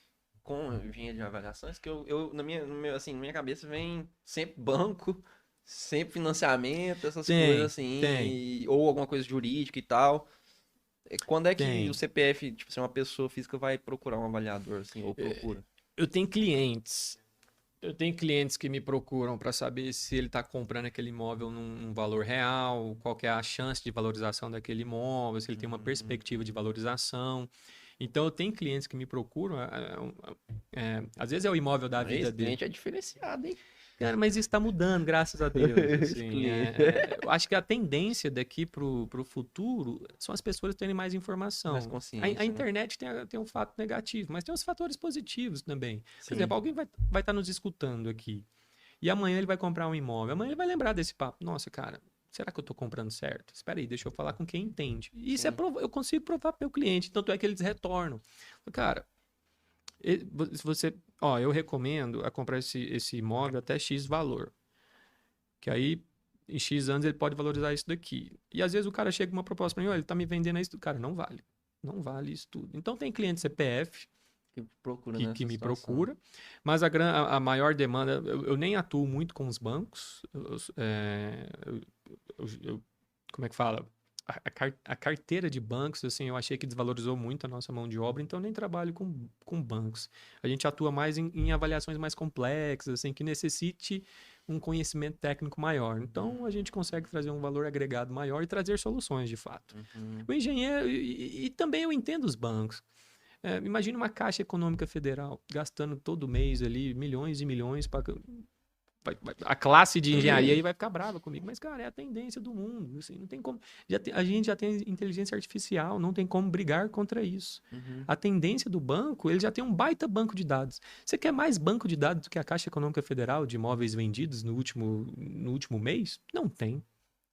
Speaker 1: com engenharia de avaliações? Que na minha cabeça vem sempre banco, sempre financiamento, essas coisas
Speaker 2: Tem,
Speaker 1: assim,
Speaker 2: tem,
Speaker 1: ou alguma coisa jurídica e tal. Quando é que o
Speaker 2: tem.
Speaker 1: CPF, tipo, se uma pessoa física vai procurar um avaliador, assim, ou procura?
Speaker 2: Eu tenho clientes. Eu tenho clientes que me procuram para saber se ele está comprando aquele imóvel num valor real, qual que é a chance de valorização daquele imóvel, se ele tem uma
Speaker 1: Hum,
Speaker 2: perspectiva de valorização. Então, eu tenho clientes que me procuram, às vezes é o imóvel da vida
Speaker 1: esse
Speaker 2: dele.
Speaker 1: cliente é diferenciado, hein?
Speaker 2: Cara, mas isso está mudando, graças a Deus.
Speaker 1: Esse
Speaker 2: Assim,
Speaker 1: cliente.
Speaker 2: eu acho que a tendência daqui pro futuro são as pessoas terem mais
Speaker 1: Mais
Speaker 2: informação. A
Speaker 1: consciência, né?
Speaker 2: internet tem um fato negativo, mas tem os fatores positivos também. Por
Speaker 1: Sim.
Speaker 2: exemplo, alguém vai estar nos escutando aqui. E amanhã ele vai comprar um imóvel. Amanhã ele vai lembrar desse papo. Nossa, cara, será que eu estou comprando certo? Espera aí, deixa eu falar com quem entende. E isso
Speaker 1: Sim.
Speaker 2: eu consigo provar para o meu cliente. Tanto é que eles retornam. Cara, se você, ó, eu recomendo a comprar esse imóvel até X valor. Que aí, em X anos, ele pode valorizar isso daqui. E às vezes o cara chega com uma proposta para mim, olha, ele está me vendendo isso. Cara, não vale. Não vale isso tudo. Então tem cliente CPF
Speaker 1: Que procura
Speaker 2: que
Speaker 1: nessa
Speaker 2: me
Speaker 1: situação.
Speaker 2: procura, mas a maior demanda, eu nem atuo muito com os bancos, como é que fala? A carteira de bancos, assim, eu achei que desvalorizou muito a nossa mão de obra, então eu nem trabalho com bancos. A gente atua mais em avaliações mais complexas, assim, que necessite um conhecimento técnico maior. Então a gente consegue trazer um valor agregado maior e trazer soluções de fato.
Speaker 1: Uhum.
Speaker 2: O engenheiro, e também eu entendo os bancos. Imagina uma Caixa Econômica Federal gastando todo mês ali milhões e milhões para a classe de engenharia aí vai ficar brava comigo, mas cara, é a tendência do mundo, assim, não tem como, a gente já tem inteligência artificial, não tem como brigar contra isso.
Speaker 1: Uhum.
Speaker 2: A tendência do banco, ele já tem um baita banco de dados. Você quer mais banco de dados do que a Caixa Econômica Federal de imóveis vendidos no último mês? Não tem.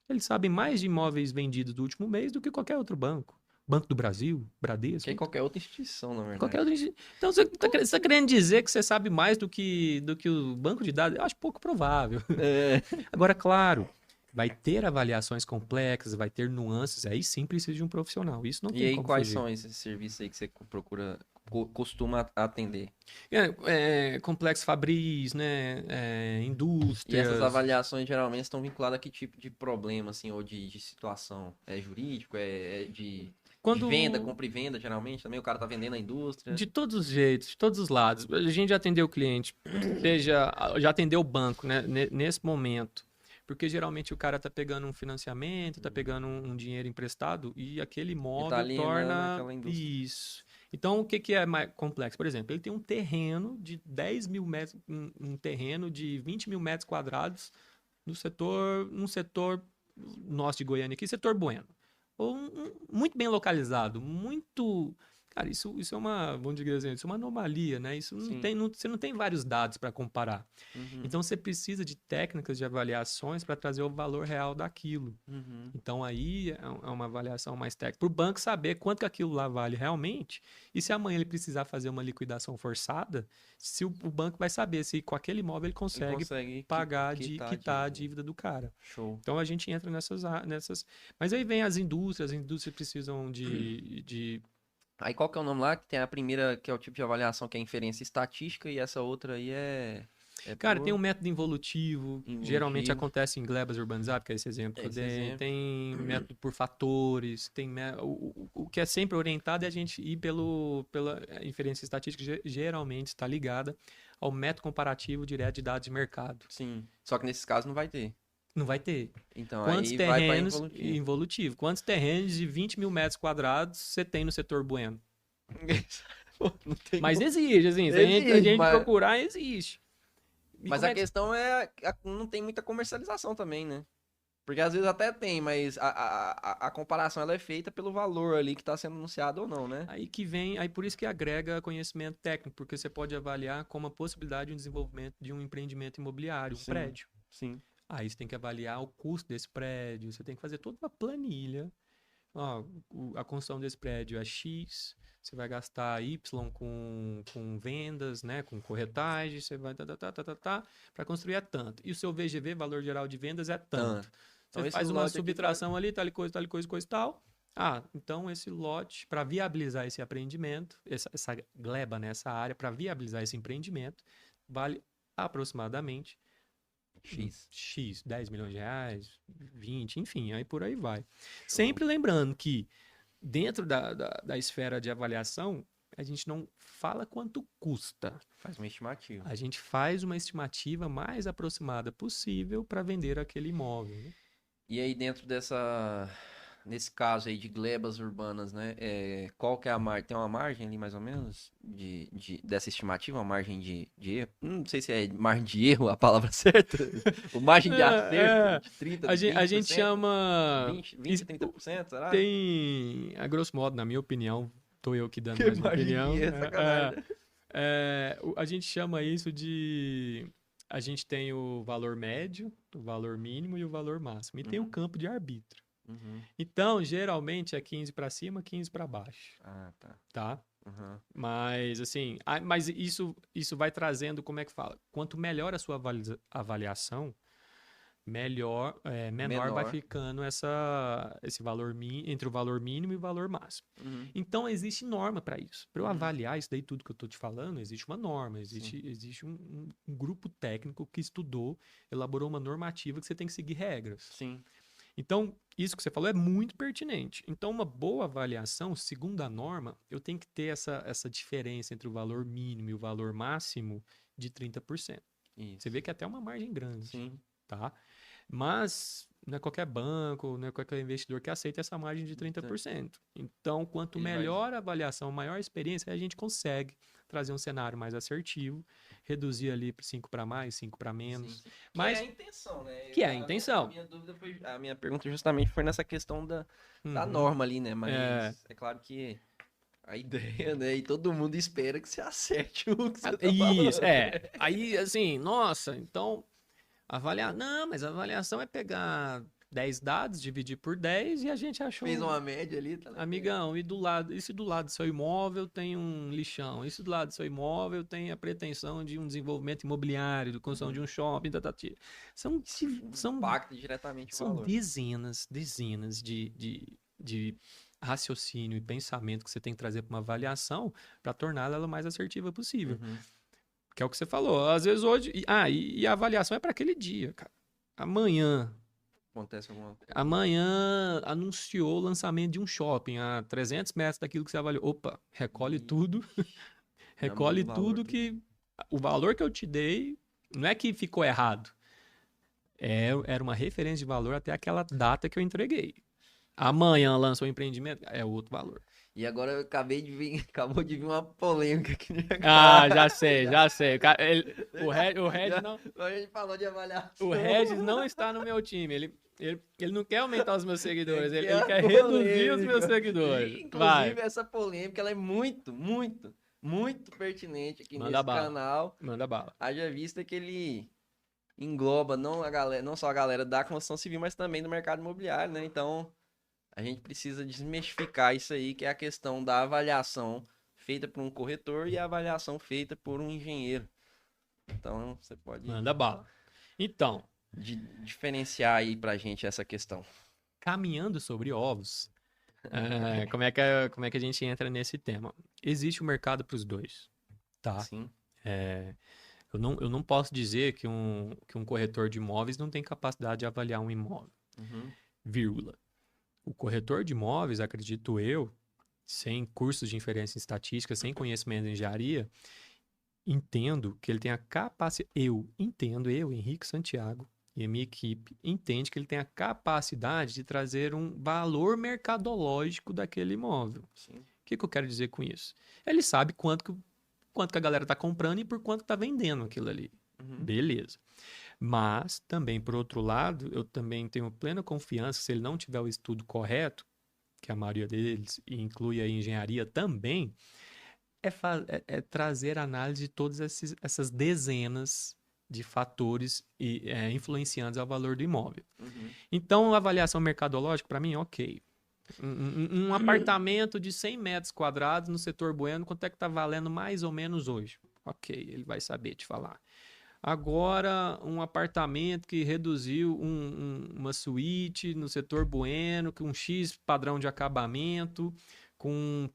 Speaker 2: Eles sabem mais de imóveis vendidos do último mês do que qualquer outro banco. Banco do Brasil,
Speaker 1: Que é
Speaker 2: Bradesco,
Speaker 1: qualquer outra instituição, na
Speaker 2: qualquer
Speaker 1: verdade.
Speaker 2: outro. Então, você está querendo dizer que você sabe mais do que o banco de dados? Eu acho pouco provável.
Speaker 1: É.
Speaker 2: Agora, claro, vai ter avaliações complexas, vai ter nuances, aí sim precisa de um profissional. Isso não
Speaker 1: E
Speaker 2: tem
Speaker 1: aí,
Speaker 2: como
Speaker 1: quais
Speaker 2: fugir.
Speaker 1: são esses serviços aí que você procura, costuma atender?
Speaker 2: Complexo fabris, né?
Speaker 1: E essas
Speaker 2: Indústrias.
Speaker 1: avaliações geralmente estão vinculadas a que tipo de problema, assim, ou de situação? É jurídico? É de venda,
Speaker 2: Quando.
Speaker 1: compra e venda, geralmente? Também o cara tá vendendo a indústria?
Speaker 2: De todos os jeitos, de todos os lados. A gente já atendeu o cliente, seja, já atendeu o banco, né, nesse momento. Porque geralmente o cara está pegando um financiamento, está pegando um dinheiro emprestado e aquele
Speaker 1: E tá
Speaker 2: imóvel
Speaker 1: alienando
Speaker 2: torna
Speaker 1: aquela indústria.
Speaker 2: isso. Então, o que é mais complexo? Por exemplo, ele tem um terreno de 10 mil metros, um terreno de 20 mil metros quadrados num setor nosso de Goiânia aqui, setor Bueno. ou muito bem localizado, muito... Cara, isso é uma, vamos dizer assim, isso é uma anomalia, né? Isso não
Speaker 1: Sim.
Speaker 2: tem, você não tem vários dados para comparar.
Speaker 1: Uhum.
Speaker 2: Então, você precisa de técnicas de avaliações para trazer o valor real daquilo.
Speaker 1: Uhum.
Speaker 2: Então, aí é uma avaliação mais técnica. Para o banco saber quanto que aquilo lá vale realmente, e se amanhã ele precisar fazer uma liquidação forçada, se o banco vai saber se com aquele imóvel ele consegue pagar, quitar a dívida do cara.
Speaker 1: Show.
Speaker 2: Então, a gente entra nessas... Mas aí vem as indústrias precisam de...
Speaker 1: Aí qual que é o nome lá? Que tem a primeira, que é o tipo de avaliação, que é inferência estatística, e essa outra aí é
Speaker 2: Cara, tem um método involutivo, geralmente acontece em glebas urbanizadas, que é esse exemplo. Tem método por fatores, o que é sempre orientado é a gente ir pela inferência estatística, geralmente está ligada ao método comparativo direto de dados de mercado.
Speaker 1: Sim, só que nesses casos não vai ter.
Speaker 2: Não vai ter.
Speaker 1: Então,
Speaker 2: Quantos
Speaker 1: aí
Speaker 2: terrenos
Speaker 1: vai para
Speaker 2: involutivo? Quantos terrenos de 20 mil metros quadrados você tem no setor bueno? Mas existe, assim, se a gente procurar, existe.
Speaker 1: Mas a questão é, não tem muita comercialização também, né? Porque às vezes até tem, mas a comparação ela é feita pelo valor ali que está sendo anunciado ou não, né?
Speaker 2: Aí por isso que agrega conhecimento técnico, porque você pode avaliar como a possibilidade de um desenvolvimento de um empreendimento imobiliário, um prédio.
Speaker 1: Sim.
Speaker 2: Aí você tem que avaliar o custo desse prédio, você tem que fazer toda uma planilha. Ó, a construção desse prédio é X, você vai gastar Y com vendas, né, com corretagem, você vai para construir é tanto. E o seu VGV, valor geral de vendas, é tanto. Você então, faz uma subtração ali, tal coisa, tal. Ah, então esse lote, para viabilizar esse empreendimento, essa gleba nessa área, para viabilizar esse empreendimento, vale aproximadamente X, 10 milhões de reais, 20, enfim, aí por aí vai. Sempre lembrando que dentro da esfera de avaliação, a gente não fala quanto custa.
Speaker 1: Faz uma estimativa.
Speaker 2: A gente faz uma estimativa mais aproximada possível para vender aquele imóvel. Né?
Speaker 1: E aí dentro nesse caso aí de glebas urbanas, né? Qual que é a margem? Tem uma margem ali mais ou menos dessa estimativa, uma margem de erro? Não sei se é margem de erro a palavra certa. O margem de acerto de 30%,
Speaker 2: a gente chama
Speaker 1: 20, 30%, será?
Speaker 2: Tem, a grosso modo, na minha opinião, tô eu que dando mais uma opinião. A gente chama isso de... A gente tem o valor médio, o valor mínimo e o valor máximo. E tem o campo de arbítrio. Então, geralmente é 15 para cima, 15 para baixo.
Speaker 1: Ah,
Speaker 2: tá. Mas, assim, isso vai trazendo, como é que fala? Quanto melhor a sua avaliação, menor vai ficando esse valor entre o valor mínimo e o valor máximo. Então, existe norma para isso. Para eu avaliar isso daí, tudo que eu estou te falando, existe uma norma, existe um grupo técnico que estudou, elaborou uma normativa que você tem que seguir regras.
Speaker 1: Sim.
Speaker 2: Então, isso que você falou é muito pertinente. Então, uma boa avaliação, segundo a norma, eu tenho que ter essa diferença entre o valor mínimo e o valor máximo de 30%.
Speaker 1: Isso.
Speaker 2: Você vê que é até uma margem grande.
Speaker 1: Sim.
Speaker 2: Tá? Mas não é qualquer banco, não é qualquer investidor que aceita essa margem de 30%. Então, quanto melhor a avaliação, maior a experiência, a gente consegue trazer um cenário mais assertivo, reduzir ali 5 para mais, 5 para menos.
Speaker 1: Sim.
Speaker 2: Mas,
Speaker 1: que é a intenção, né?
Speaker 2: Que é a intenção.
Speaker 1: A minha pergunta justamente foi nessa questão da norma ali, né? Mas é claro que a ideia, né? E todo mundo espera que você acerte o que você tá falando.
Speaker 2: Isso, Aí, assim, nossa, então... Não, mas a avaliação é pegar 10 dados, dividir por 10 e a gente achou...
Speaker 1: Fez uma média ali, tá?
Speaker 2: Amigão, e do lado do seu imóvel tem um lixão, isso do lado do seu imóvel tem a pretensão de um desenvolvimento imobiliário, de construção de um shopping,
Speaker 1: impacta diretamente o valor.
Speaker 2: São dezenas de raciocínio e pensamento que você tem que trazer para uma avaliação para torná-la o mais assertiva possível. Que é o que você falou. Às vezes hoje... e a avaliação é para aquele dia, cara. Amanhã...
Speaker 1: Acontece alguma coisa.
Speaker 2: Amanhã anunciou o lançamento de um shopping a 300 metros daquilo que você avaliou. Opa, recolhe tudo. Recolhe tudo que... O valor que eu te dei não é que ficou errado. Era uma referência de valor até aquela data que eu entreguei. Amanhã lançou o empreendimento, é outro valor.
Speaker 1: E agora eu acabei de vir, acabou de vir uma polêmica aqui no
Speaker 2: Ah,
Speaker 1: mercado.
Speaker 2: já sei, já sei. O Regis
Speaker 1: Já-
Speaker 2: não,
Speaker 1: A gente falou de avaliação.
Speaker 2: o Regis não está no meu time. Ele não quer aumentar os meus seguidores,
Speaker 1: Aqui
Speaker 2: ele
Speaker 1: é a
Speaker 2: quer reduzir os meus
Speaker 1: polêmica.
Speaker 2: seguidores.
Speaker 1: E,
Speaker 2: Vai,
Speaker 1: inclusive, essa polêmica ela é muito, muito, muito pertinente aqui
Speaker 2: manda
Speaker 1: nesse
Speaker 2: bala,
Speaker 1: canal.
Speaker 2: manda bala.
Speaker 1: Haja vista que ele engloba não a galera, não só a galera da construção civil, mas também do mercado imobiliário, né? Então, a gente precisa desmistificar isso aí, que é a questão da avaliação feita por um corretor e a avaliação feita por um engenheiro. Então, você pode
Speaker 2: Manda bala. Então,
Speaker 1: diferenciar aí pra gente essa questão.
Speaker 2: caminhando sobre ovos, como é que a gente entra nesse tema? Existe o mercado para os dois, tá?
Speaker 1: Sim.
Speaker 2: Eu não posso dizer que um corretor de imóveis não tem capacidade de avaliar um imóvel,
Speaker 1: Uhum.
Speaker 2: vírgula. O corretor de imóveis, acredito eu, sem cursos de inferência em estatística, sem conhecimento em engenharia, entendo que ele tem a capacidade, eu, Henrique Santiago, e a minha equipe, entende que ele tem a capacidade de trazer um valor mercadológico daquele imóvel.
Speaker 1: Sim.
Speaker 2: O que eu quero dizer com isso? Ele sabe quanto que a galera está comprando e por quanto está vendendo aquilo ali.
Speaker 1: Uhum.
Speaker 2: Beleza. Mas, também, por outro lado, eu também tenho plena confiança, se ele não tiver o estudo correto, que a maioria deles inclui a engenharia também, é trazer análise de todas essas dezenas de fatores influenciantes ao valor do imóvel.
Speaker 1: Uhum.
Speaker 2: Então, a avaliação mercadológica, para mim, ok. Um apartamento de 100 metros quadrados no setor Bueno, quanto é que está valendo mais ou menos hoje? Ok, ele vai saber te falar. Agora, um apartamento que reduziu uma suíte no setor Bueno, com um X padrão de acabamento, com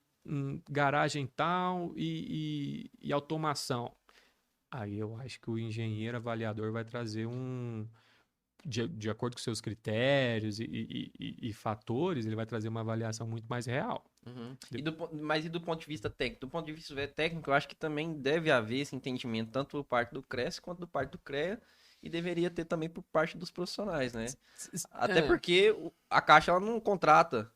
Speaker 2: garagem tal e automação. Aí eu acho que o engenheiro avaliador vai trazer de acordo com seus critérios e fatores, ele vai trazer uma avaliação muito mais real.
Speaker 1: Uhum. Mas e do ponto de vista técnico? Do ponto de vista técnico, eu acho que também deve haver esse entendimento, tanto por parte do CRES quanto por parte do CREA, e deveria ter também por parte dos profissionais, né? Até porque a Caixa ela não contrata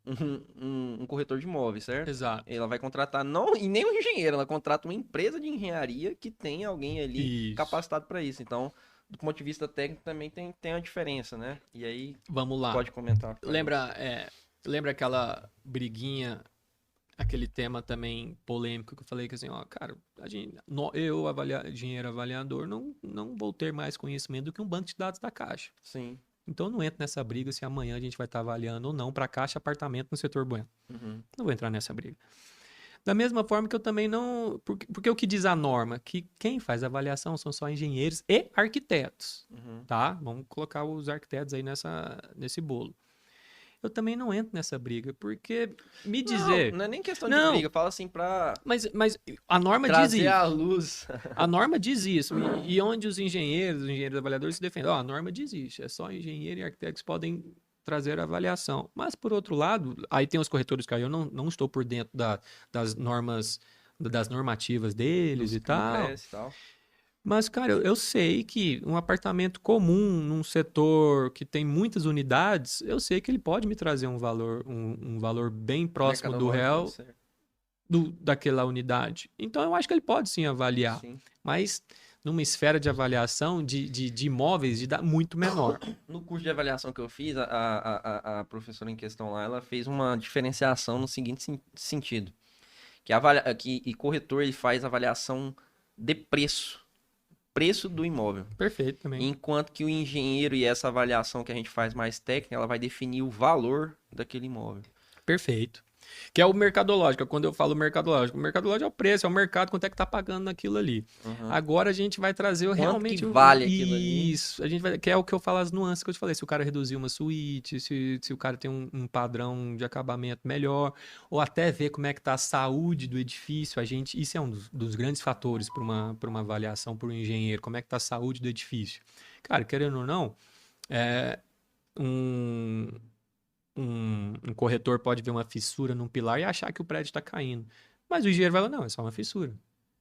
Speaker 1: um corretor de imóveis, certo?
Speaker 2: Exato.
Speaker 1: Ela vai contratar não e nem um engenheiro, ela contrata uma empresa de engenharia que tem alguém ali
Speaker 2: Isso.
Speaker 1: capacitado para isso. Então, do ponto de vista técnico também tem a diferença, né? E aí,
Speaker 2: Vamos lá.
Speaker 1: pode comentar.
Speaker 2: Lembra aquela briguinha, aquele tema também polêmico que eu falei que assim, ó, cara, eu, engenheiro avaliador, não vou ter mais conhecimento do que um banco de dados da Caixa.
Speaker 1: Sim.
Speaker 2: Então eu não entro nessa briga se amanhã a gente vai estar avaliando ou não para Caixa apartamento no setor Bueno.
Speaker 1: Uhum.
Speaker 2: Não vou entrar nessa briga. Da mesma forma que eu também não... Porque o que diz a norma? Que quem faz a avaliação são só engenheiros e arquitetos, tá? Vamos colocar os arquitetos aí nesse bolo. Eu também não entro nessa briga, porque me dizer...
Speaker 1: Não é nem questão de briga, fala assim pra...
Speaker 2: Mas a norma diz
Speaker 1: trazer
Speaker 2: isso.
Speaker 1: à luz.
Speaker 2: A norma diz isso. E onde os engenheiros avaliadores se defendem? A norma diz isso. É só engenheiro e arquitetos que podem trazer a avaliação. Mas, por outro lado, aí tem os corretores que aí eu não estou por dentro das normas, das normativas deles e tal. Mas, cara, eu sei que um apartamento comum num setor que tem muitas unidades, eu sei que ele pode me trazer um valor bem próximo do réu daquela unidade. Então, eu acho que ele pode sim avaliar. Sim. Mas numa esfera de avaliação de imóveis muito menor.
Speaker 1: No curso de avaliação que eu fiz, a professora em questão lá, ela fez uma diferenciação no seguinte sentido. Que corretor ele faz avaliação de preço do imóvel.
Speaker 2: Perfeito também.
Speaker 1: Enquanto que o engenheiro e essa avaliação que a gente faz mais técnica, ela vai definir o valor daquele imóvel.
Speaker 2: Perfeito. Que é o mercadológico. Quando eu falo mercadológico, o mercadológico é o preço, é o mercado, quanto é que tá pagando naquilo ali. Agora a gente vai trazer realmente...
Speaker 1: que vale aquilo ali.
Speaker 2: Isso. A gente vai... Que é o que eu falo, as nuances que eu te falei. Se o cara reduzir uma suíte, se o cara tem um padrão de acabamento melhor, ou até ver como é que tá a saúde do edifício. Isso é um dos grandes fatores para uma avaliação por um engenheiro. Como é que tá a saúde do edifício. Cara, querendo ou não, um corretor pode ver uma fissura num pilar e achar que o prédio está caindo. Mas o engenheiro vai falar, não, é só uma fissura.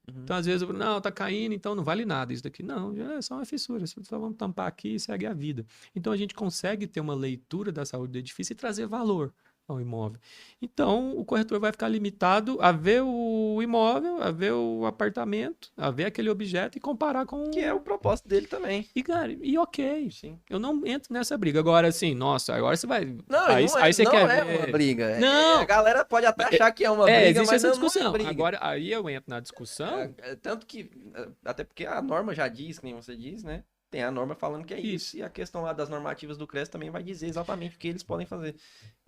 Speaker 2: Então, às vezes, não, tá caindo, então não vale nada isso daqui. Não, é só uma fissura, só vamos tampar aqui e segue a vida. Então, a gente consegue ter uma leitura da saúde do edifício e trazer valor. ao imóvel. Então, o corretor vai ficar limitado a ver o imóvel, a ver o apartamento, a ver aquele objeto e comparar com...
Speaker 1: Que é o propósito dele também.
Speaker 2: E, cara, e ok.
Speaker 1: Sim.
Speaker 2: Eu não entro nessa briga. Agora, assim, nossa, agora você vai...
Speaker 1: Não,
Speaker 2: aí,
Speaker 1: não
Speaker 2: aí você
Speaker 1: não
Speaker 2: quer
Speaker 1: é
Speaker 2: ver...
Speaker 1: uma briga.
Speaker 2: Não!
Speaker 1: A galera pode até achar que é uma briga,
Speaker 2: existe
Speaker 1: mas
Speaker 2: essa
Speaker 1: não
Speaker 2: discussão.
Speaker 1: é briga.
Speaker 2: Agora, aí eu entro na discussão...
Speaker 1: Tanto que, até porque a norma já diz, que nem você diz, né? Tem a norma falando que é isso. E a questão lá das normativas do CRES também vai dizer exatamente o que eles podem fazer.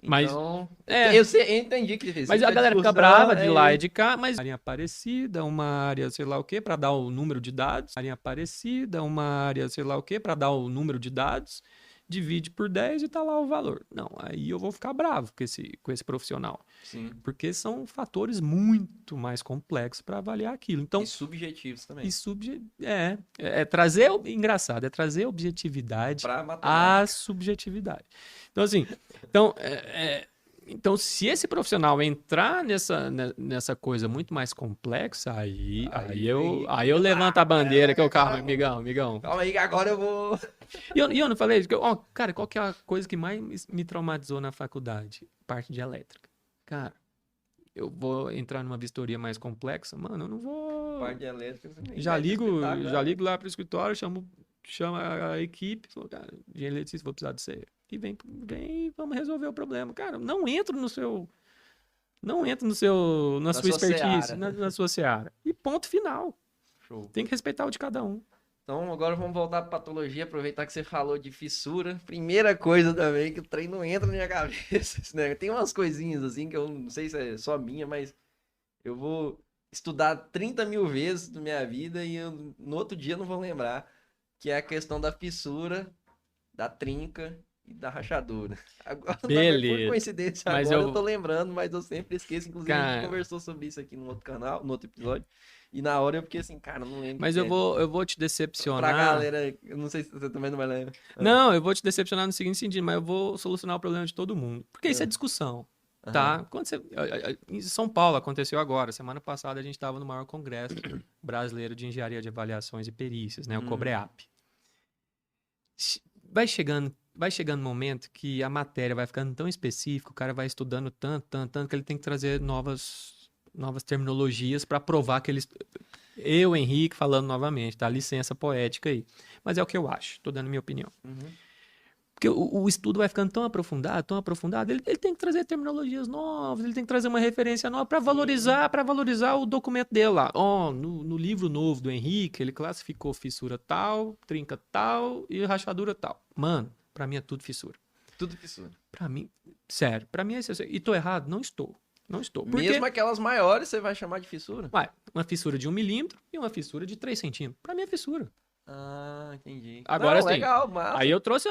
Speaker 2: Mas,
Speaker 1: Então,
Speaker 2: é.
Speaker 1: eu entendi que existe
Speaker 2: Mas a galera fica
Speaker 1: discussão,
Speaker 2: brava de lá e de cá, mas uma área parecida, uma área sei lá o quê, para dar o número de dados. Área parecida, uma área sei lá o quê, para dar o número de dados. Divide por 10 e tá lá o valor. Não, aí eu vou ficar bravo com esse profissional.
Speaker 1: Sim.
Speaker 2: Porque são fatores muito mais complexos para avaliar aquilo. Então,
Speaker 1: E subjetivos também.
Speaker 2: É trazer, engraçado, é trazer objetividade à subjetividade. Então, assim, então, se esse profissional entrar nessa coisa muito mais complexa, aí eu levanto a bandeira, que eu, calma, amigão.
Speaker 1: Calma aí, que agora eu vou...
Speaker 2: E eu não falei, cara, qual que é a coisa que mais me traumatizou na faculdade? Parte de elétrica. Cara, eu vou entrar numa vistoria mais complexa, mano, eu não vou...
Speaker 1: Parte de elétrica...
Speaker 2: Já ligo lá pro escritório, chama a equipe, falo, cara, de eletricista, vou precisar de você. E vem, vamos resolver o problema. Cara, não entro na sua expertise, na sua seara. E ponto final.
Speaker 1: Show.
Speaker 2: Tem que respeitar o de cada um.
Speaker 1: Então, agora vamos voltar para patologia, aproveitar que você falou de fissura. Primeira coisa também, que o trem não entra na minha cabeça. Né? Tem umas coisinhas assim, que eu não sei se é só minha, mas eu vou estudar 30 mil vezes na minha vida e no outro dia não vou lembrar, que é a questão da fissura, da trinca e da rachadura. Agora, por coincidência, mas agora eu tô lembrando, mas eu sempre esqueço. Inclusive, a gente conversou sobre isso aqui no outro canal, no outro episódio. E na hora eu fiquei assim, cara, não lembro.
Speaker 2: Mas eu vou te decepcionar.
Speaker 1: Pra galera, eu não sei se você também não vai lembrar.
Speaker 2: Não, eu vou te decepcionar no seguinte sentido, mas eu vou solucionar o problema de todo mundo. Porque isso é discussão, tá? Quando em São Paulo aconteceu agora. Semana passada a gente estava no maior congresso brasileiro de engenharia de avaliações e perícias, né? O COBREAP. Vai chegando um momento que a matéria vai ficando tão específica, o cara vai estudando tanto, que ele tem que trazer novas terminologias para provar que eles... Eu, Henrique, falando novamente, tá? Licença poética aí. Mas é o que eu acho, tô dando minha opinião. Porque o estudo vai ficando tão aprofundado, ele tem que trazer terminologias novas, ele tem que trazer uma referência nova para valorizar o documento dele lá. No livro novo do Henrique, ele classificou fissura tal, trinca tal e rachadura tal. Mano, pra mim é tudo fissura.
Speaker 1: Tudo fissura.
Speaker 2: Pra mim, sério, pra mim é isso. E tô errado? Não estou. Porque...
Speaker 1: Mesmo aquelas maiores, você vai chamar de fissura?
Speaker 2: Uma fissura de 1 milímetro e uma fissura de 3 centímetros. Pra mim é fissura.
Speaker 1: Ah, entendi.
Speaker 2: Agora sim.
Speaker 1: Legal, massa.
Speaker 2: Aí eu trouxe...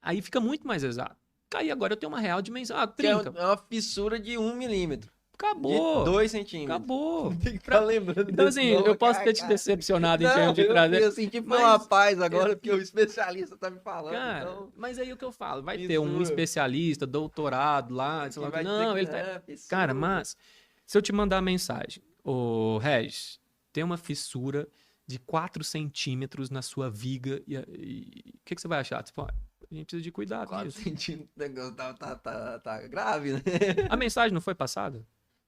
Speaker 2: Aí fica muito mais exato. Aí agora eu tenho uma real dimensão. Trinca.
Speaker 1: É uma fissura de 1 milímetro.
Speaker 2: Acabou.
Speaker 1: De 2 centímetros.
Speaker 2: Acabou.
Speaker 1: Tem que ficar lembrando.
Speaker 2: Então, assim, eu posso ter te decepcionado em termos de trazer.
Speaker 1: Eu senti uma paz agora, porque o especialista tá me falando.
Speaker 2: Cara,
Speaker 1: então...
Speaker 2: mas aí o que eu falo? Vai ter um especialista, doutorado lá. Sei lá, não, ele tá... Cara, mas se eu te mandar a mensagem, ô Regis, tem uma fissura de 4 centímetros na sua viga e o que você vai achar? Você fala, a gente precisa de cuidado
Speaker 1: 4 centímetros, o negócio tá grave, né?
Speaker 2: A mensagem não foi passada?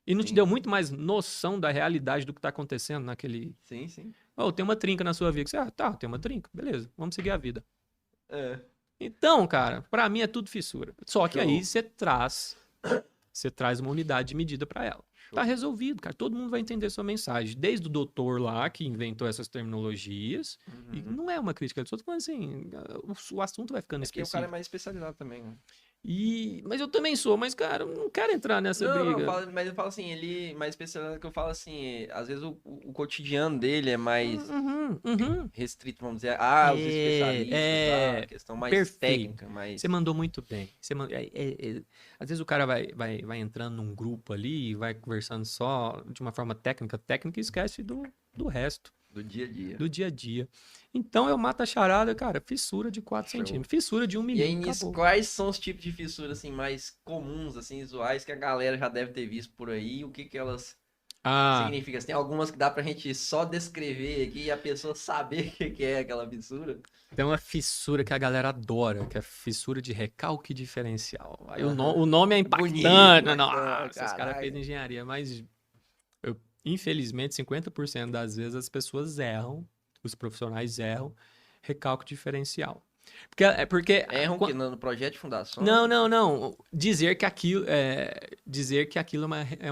Speaker 2: E não te deu muito mais noção da realidade do que tá acontecendo naquele...
Speaker 1: Sim.
Speaker 2: Tem uma trinca na sua vida. Você, tem uma trinca. Beleza, vamos seguir a vida.
Speaker 1: Então,
Speaker 2: cara, pra mim é tudo fissura. Só que aí você traz uma unidade de medida pra ela. Tá resolvido, cara. Todo mundo vai entender sua mensagem. Desde o doutor lá, que inventou essas terminologias. E não é uma crítica. Eu tô falando assim, o assunto vai ficando específico.
Speaker 1: Porque o cara é mais especializado também, né?
Speaker 2: Mas eu também sou, mas, cara, eu não quero entrar nessa briga.
Speaker 1: Mas eu falo assim, ele mais especializado que eu falo assim, às vezes o cotidiano dele é mais restrito, vamos dizer. Os especialistas, a questão mais técnica.
Speaker 2: Você mandou muito bem. Às vezes o cara vai entrando num grupo ali, vai conversando só de uma forma técnica e esquece do resto.
Speaker 1: Do dia a dia.
Speaker 2: Do dia a dia. Então eu mato a charada, cara, fissura de 4 centímetros. Fissura de 1 milímetro.
Speaker 1: E aí, nisso, quais são os tipos de fissura assim, mais comuns, assim, usuais, que a galera já deve ter visto por aí? O que elas
Speaker 2: Ah,
Speaker 1: significa? Tem algumas que dá pra gente só descrever aqui e a pessoa saber o que que é aquela fissura?
Speaker 2: tem uma fissura que a galera adora, que é a fissura de recalque diferencial. Aí o
Speaker 1: Aham.
Speaker 2: nome é
Speaker 1: Bonito,
Speaker 2: impactante.
Speaker 1: bacana,
Speaker 2: Nossa, os caras fez
Speaker 1: caraca.
Speaker 2: engenharia, mas infelizmente 50% das vezes as pessoas erram, os profissionais erram recalque diferencial. Porque
Speaker 1: Erram que no projeto de
Speaker 2: não,
Speaker 1: fundação,
Speaker 2: não, não. Dizer que aquilo é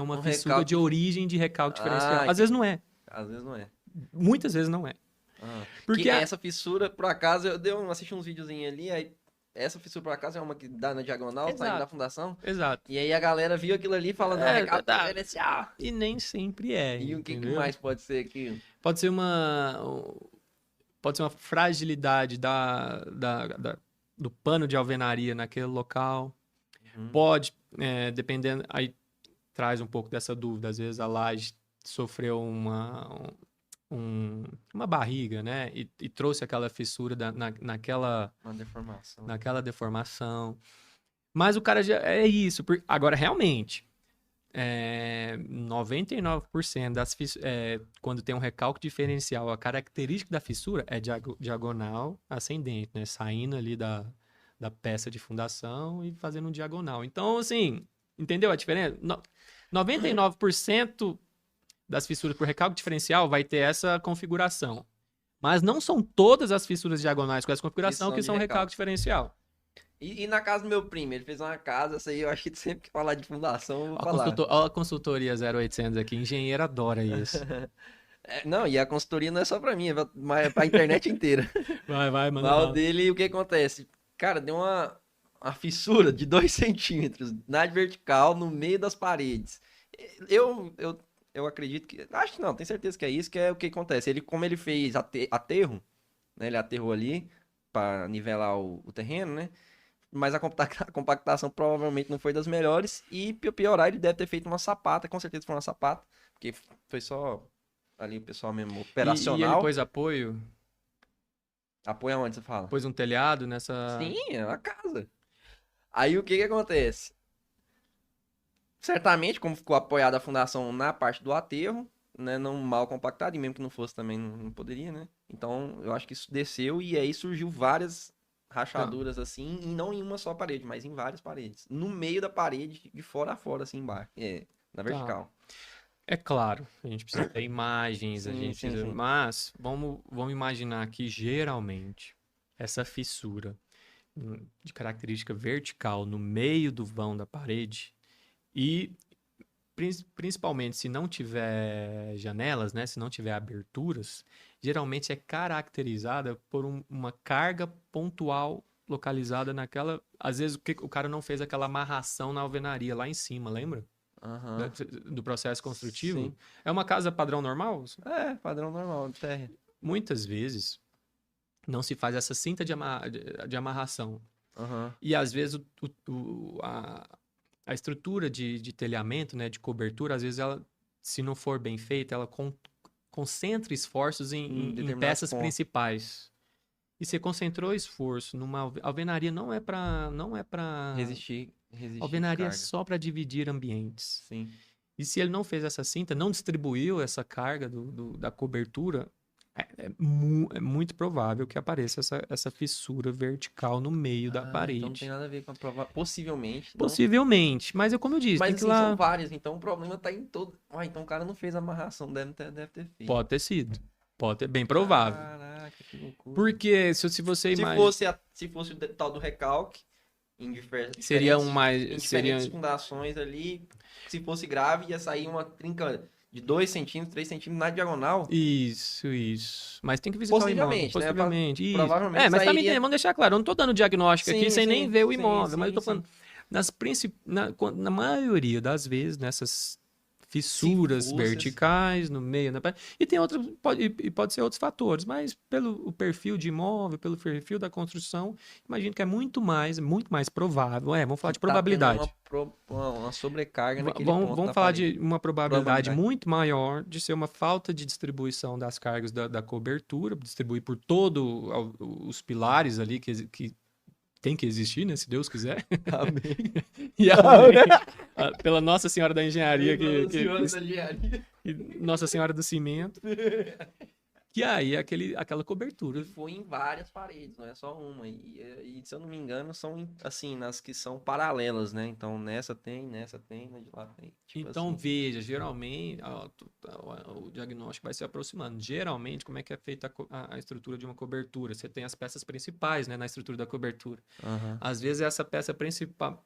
Speaker 2: uma
Speaker 1: um
Speaker 2: fissura de
Speaker 1: recalque.
Speaker 2: origem de recalque diferencial.
Speaker 1: Ah,
Speaker 2: Às vezes
Speaker 1: entendi.
Speaker 2: não é.
Speaker 1: Às vezes não é.
Speaker 2: Muitas vezes não é.
Speaker 1: Ah, que
Speaker 2: Porque
Speaker 1: essa fissura, por acaso, assisti uns videozinhos ali, aí essa fissura, por acaso, é uma que dá na diagonal, saindo da
Speaker 2: Exato,
Speaker 1: fundação,
Speaker 2: exato.
Speaker 1: e aí a galera viu aquilo ali falando, não, recalque
Speaker 2: Tá.
Speaker 1: diferencial.
Speaker 2: E nem sempre é,
Speaker 1: E o que
Speaker 2: entendeu?
Speaker 1: mais pode ser aqui?
Speaker 2: Pode ser uma fragilidade do pano de alvenaria naquele local.
Speaker 1: Uhum.
Speaker 2: Pode, dependendo, aí traz um pouco dessa dúvida. Às vezes a laje sofreu uma barriga, né? E trouxe aquela fissura
Speaker 1: Uma deformação.
Speaker 2: naquela deformação. Mas o cara já é isso. Agora, realmente, 99% quando tem um recalque diferencial, a característica da fissura é diagonal ascendente, né? Saindo ali da peça de fundação e fazendo um diagonal. Então, assim, entendeu a diferença? 99% das fissuras por recalque diferencial vai ter essa configuração. Mas não são todas as fissuras diagonais com essa
Speaker 1: Que
Speaker 2: configuração
Speaker 1: são
Speaker 2: que
Speaker 1: de
Speaker 2: são recalque
Speaker 1: recalque.
Speaker 2: diferencial.
Speaker 1: E na casa do meu primo, ele fez uma casa, essa aí eu acho que sempre que falar de fundação, eu vou falar.
Speaker 2: Ó a consultoria 0800 aqui, engenheiro adora isso.
Speaker 1: Não, e a consultoria não é só pra mim, é pra internet inteira.
Speaker 2: Vai, manda
Speaker 1: Mas o
Speaker 2: lá.
Speaker 1: dele, o que acontece? Cara, deu uma fissura de 2 centímetros na vertical, no meio das paredes. Eu, eu, eu acredito que. Acho que não, tenho certeza que é isso, que é o que acontece. Como ele fez aterro, né? Ele aterrou ali pra nivelar o terreno, né? Mas a compactação provavelmente não foi das melhores. E pra piorar, ele deve ter feito uma sapata, com certeza foi uma sapata, porque foi só ali o pessoal mesmo
Speaker 2: E ele
Speaker 1: operacional.
Speaker 2: pôs apoio,
Speaker 1: Apoia onde você fala?
Speaker 2: pôs um telhado nessa.
Speaker 1: Sim, é uma casa. Aí o que que acontece? Certamente, como ficou apoiada a fundação na parte do aterro, né, não mal compactado, e mesmo que não fosse também não poderia, né? Então, eu acho que isso desceu e aí surgiu várias
Speaker 2: Tá.
Speaker 1: rachaduras assim, e não em uma só parede, mas em várias paredes. No meio da parede, de fora a fora, assim, embaixo. Na
Speaker 2: Tá.
Speaker 1: vertical.
Speaker 2: É claro, a gente precisa ter imagens, a
Speaker 1: Sim,
Speaker 2: gente
Speaker 1: sim,
Speaker 2: precisa.
Speaker 1: sim.
Speaker 2: Mas vamos imaginar que geralmente essa fissura de característica vertical no meio do vão da parede e principalmente se não tiver janelas, né, se não tiver aberturas, geralmente é caracterizada por uma carga pontual localizada naquela. Às vezes o cara não fez aquela amarração na alvenaria lá em cima, lembra?
Speaker 1: Aham.
Speaker 2: Do processo construtivo.
Speaker 1: Sim.
Speaker 2: É uma casa padrão normal?
Speaker 1: É, padrão normal, de terra.
Speaker 2: Muitas vezes não se faz essa cinta de amarração.
Speaker 1: Aham.
Speaker 2: E às vezes a estrutura de telhamento, né, de cobertura, às vezes ela, se não for bem feita, ela concentra esforços
Speaker 1: Em
Speaker 2: em
Speaker 1: determinados
Speaker 2: peças
Speaker 1: pontos.
Speaker 2: principais. E você concentrou esforço numa alvenaria não é para
Speaker 1: Resistir
Speaker 2: alvenaria é
Speaker 1: carga.
Speaker 2: só para dividir ambientes.
Speaker 1: Sim.
Speaker 2: E se ele não fez essa cinta, não distribuiu essa carga da cobertura, é muito provável que apareça essa fissura vertical no meio da
Speaker 1: Ah, então não tem
Speaker 2: parede.
Speaker 1: nada a ver com a prova. Possivelmente, não.
Speaker 2: Possivelmente, mas como eu disse, tem
Speaker 1: Mas
Speaker 2: que ir
Speaker 1: assim, são
Speaker 2: lá.
Speaker 1: várias, então o problema tá em todo. Ah, então o cara não fez a amarração, deve ter feito.
Speaker 2: Pode ter sido. Pode ter, bem provável.
Speaker 1: Caraca, que loucura.
Speaker 2: Porque se você
Speaker 1: Se
Speaker 2: imagina.
Speaker 1: fosse, se fosse tal do recalque, em
Speaker 2: Seria um
Speaker 1: em
Speaker 2: mais.
Speaker 1: diferentes
Speaker 2: Seria.
Speaker 1: fundações ali, se fosse grave, ia sair uma trinca de 2 centímetros, 3 centímetros na diagonal.
Speaker 2: Isso. Mas tem que visitar o imóvel,
Speaker 1: Possivelmente, né?
Speaker 2: possivelmente. Isso.
Speaker 1: Provavelmente
Speaker 2: Mas tá me entendendo,
Speaker 1: sairia.
Speaker 2: vamos deixar claro. Eu não tô dando diagnóstico aqui
Speaker 1: Sim,
Speaker 2: sem nem
Speaker 1: sim,
Speaker 2: ver o
Speaker 1: sim,
Speaker 2: imóvel, mas eu
Speaker 1: sim,
Speaker 2: tô
Speaker 1: sim.
Speaker 2: falando. Na maioria das vezes, nessas
Speaker 1: Se
Speaker 2: fissuras
Speaker 1: fosse.
Speaker 2: verticais no meio da parede. E tem outros, pode ser outros fatores, mas pelo o perfil de imóvel, pelo perfil da construção, imagino que é muito mais provável. Vamos falar
Speaker 1: Que
Speaker 2: de
Speaker 1: tá tendo
Speaker 2: probabilidade.
Speaker 1: uma sobrecarga naquele
Speaker 2: Vamos,
Speaker 1: ponto
Speaker 2: vamos
Speaker 1: da
Speaker 2: falar
Speaker 1: parede.
Speaker 2: de uma probabilidade
Speaker 1: Probabilidade.
Speaker 2: muito maior de ser uma falta de distribuição das cargas da cobertura, distribuir por todos os pilares ali que tem que existir, né? Se Deus quiser.
Speaker 1: Amém.
Speaker 2: E amém. Pela Nossa Senhora da Engenharia,
Speaker 1: Senhora da engenharia.
Speaker 2: e Nossa Senhora do Cimento. Que aí aquela cobertura.
Speaker 1: Foi em várias paredes, não é só uma. E se eu não me engano, são assim, nas que são paralelas, né? Então nessa tem, na de lá tem. Tipo
Speaker 2: Então,
Speaker 1: assim.
Speaker 2: veja, geralmente, o diagnóstico vai se aproximando. Geralmente, como é que é feita a estrutura de uma cobertura? Você tem as peças principais, né, na estrutura da cobertura.
Speaker 1: Aham.
Speaker 2: Às vezes, essa peça principal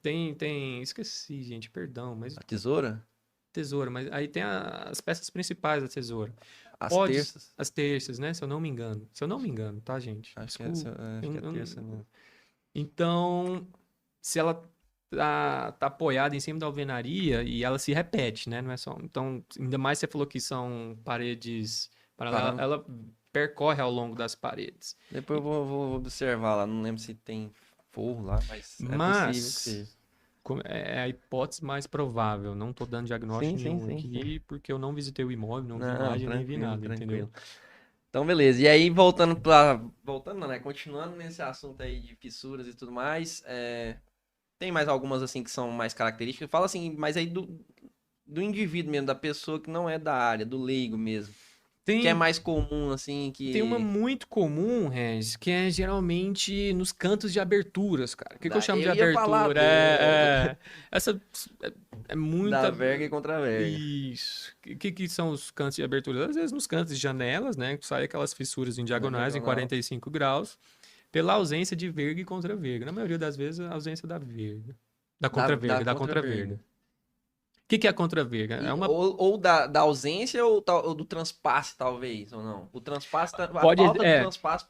Speaker 2: esqueci, gente, perdão, mas
Speaker 1: A tesoura?
Speaker 2: tesoura, mas aí tem as peças principais da tesoura.
Speaker 1: As terças?
Speaker 2: As terças, né, se eu não me engano. Se eu não me engano, tá, gente?
Speaker 1: Acho que
Speaker 2: Desculpa.
Speaker 1: acho que é terça mesmo.
Speaker 2: Então, se ela tá apoiada em cima da alvenaria e ela se repete, né? Não é só. Então, ainda mais você falou que são paredes paralelas, ela percorre ao longo das paredes.
Speaker 1: Depois eu vou observar lá. Não lembro se tem forro lá, mas é possível que
Speaker 2: Mas
Speaker 1: seja.
Speaker 2: é a hipótese mais provável. Não tô dando diagnóstico
Speaker 1: Sim,
Speaker 2: nenhum aqui, porque eu não visitei o imóvel, não vi
Speaker 1: Não,
Speaker 2: imagem, nem vi
Speaker 1: tranquilo,
Speaker 2: nada, entendeu?
Speaker 1: tranquilo. Então, beleza. E aí, voltando, não, né? Continuando nesse assunto aí de fissuras e tudo mais, tem mais algumas, assim, que são mais características. Fala assim, mas aí do indivíduo mesmo, da pessoa que não é da área, do leigo mesmo. Que é
Speaker 2: Tem,
Speaker 1: mais comum, assim,
Speaker 2: tem uma
Speaker 1: que...
Speaker 2: muito comum, Regis, que é geralmente nos cantos de aberturas, cara. O que eu chamo de
Speaker 1: Eu ia falar
Speaker 2: abertura? Essa é
Speaker 1: da
Speaker 2: muita.
Speaker 1: verga e contra a verga.
Speaker 2: Isso. O que são os cantos de abertura? Às vezes nos cantos de janelas, né? Que sai aquelas fissuras em diagonais em
Speaker 1: diagonal.
Speaker 2: 45 graus, pela ausência de verga e contra-verga. Na maioria das vezes, a ausência da verga. Da contra-verga, da contra-verga. O que é a contra-verga? É uma.
Speaker 1: Ou da ausência ou do transpasse, talvez, ou não? O transpasse, a
Speaker 2: Pode,
Speaker 1: falta do transpasse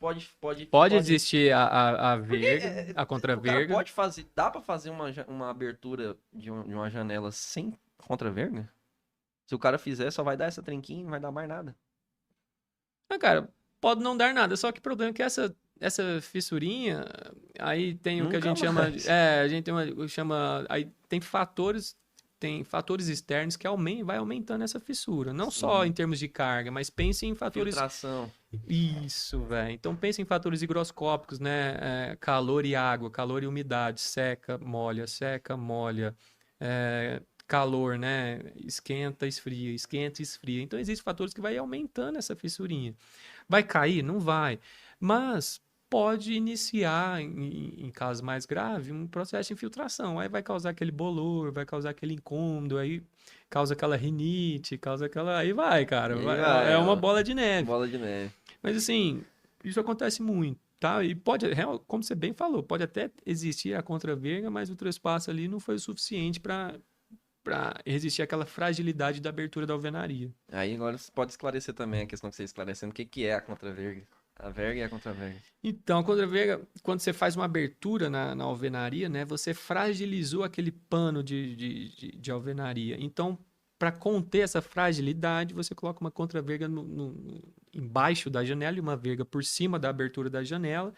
Speaker 2: pode existir a
Speaker 1: Porque
Speaker 2: verga, a
Speaker 1: o cara
Speaker 2: contra-verga.
Speaker 1: pode fazer, dá pra fazer uma abertura de uma janela sem contra-verga? Se o cara fizer, só vai dar essa trinquinha, não vai dar mais nada.
Speaker 2: Ah, cara, pode não dar nada, só que o problema é que essa fissurinha, aí tem o que a
Speaker 1: Nunca
Speaker 2: gente chama,
Speaker 1: mais.
Speaker 2: a gente chama, aí tem fatores externos que vai aumentando essa fissura, não só
Speaker 1: Sim.
Speaker 2: em termos de carga, mas pense em fatores.
Speaker 1: Filtração.
Speaker 2: Isso, velho. Então pense em fatores higroscópicos, né? Calor e água, calor e umidade, seca, molha, calor, né? Esquenta, esfria. Então existem fatores que vai aumentando essa fissurinha. Vai cair? Não vai. Mas pode iniciar, em casos mais graves, um processo de infiltração. Aí vai causar aquele bolor, vai causar aquele incômodo, aí causa aquela rinite, causa aquela. Aí vai, cara.
Speaker 1: E aí vai,
Speaker 2: É uma
Speaker 1: ó,
Speaker 2: bola de neve.
Speaker 1: bola de neve.
Speaker 2: Mas assim, isso acontece muito, tá? E como você bem falou, pode até existir a contra-verga, mas o trespasso ali não foi o suficiente para resistir àquela fragilidade da abertura da alvenaria.
Speaker 1: Aí agora você pode esclarecer também a questão que você esclarecendo, o que é a contra-verga? A verga e a contra-verga.
Speaker 2: Então, a contra-verga, quando você faz uma abertura na alvenaria, né, você fragilizou aquele pano de alvenaria. Então, para conter essa fragilidade, você coloca uma contra-verga embaixo da janela e uma verga por cima da abertura da janela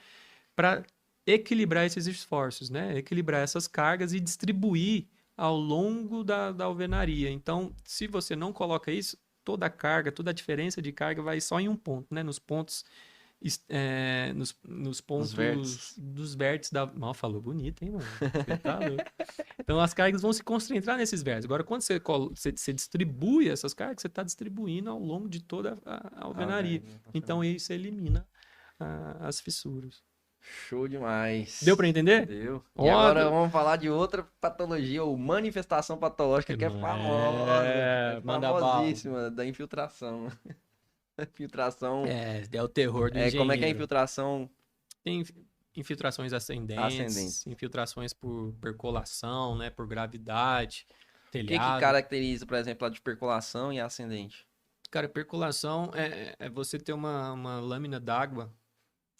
Speaker 2: para equilibrar esses esforços, né? Equilibrar essas cargas e distribuir ao longo da alvenaria. Então, se você não coloca isso, toda a carga, toda a diferença de carga vai só em um ponto, né? Nos pontos nos pontos dos vértices da. Mal falou bonito, hein, mano? Você tá louco. Então as cargas vão se concentrar nesses vértices. Agora, quando você distribui essas cargas, você está distribuindo ao longo de toda a alvenaria. Então isso elimina as fissuras.
Speaker 1: Show demais.
Speaker 2: Deu para entender?
Speaker 1: Deu. E agora vamos falar de outra patologia, ou manifestação patológica, que é famosa. Famosíssima, da infiltração. Infiltração.
Speaker 2: É o terror do engenheiro.
Speaker 1: Como é que é a infiltração?
Speaker 2: Tem infiltrações ascendentes, infiltrações por percolação, né, por gravidade, telhado.
Speaker 1: O que caracteriza, por exemplo, a de percolação e a ascendente?
Speaker 2: Cara, percolação é você ter uma lâmina d'água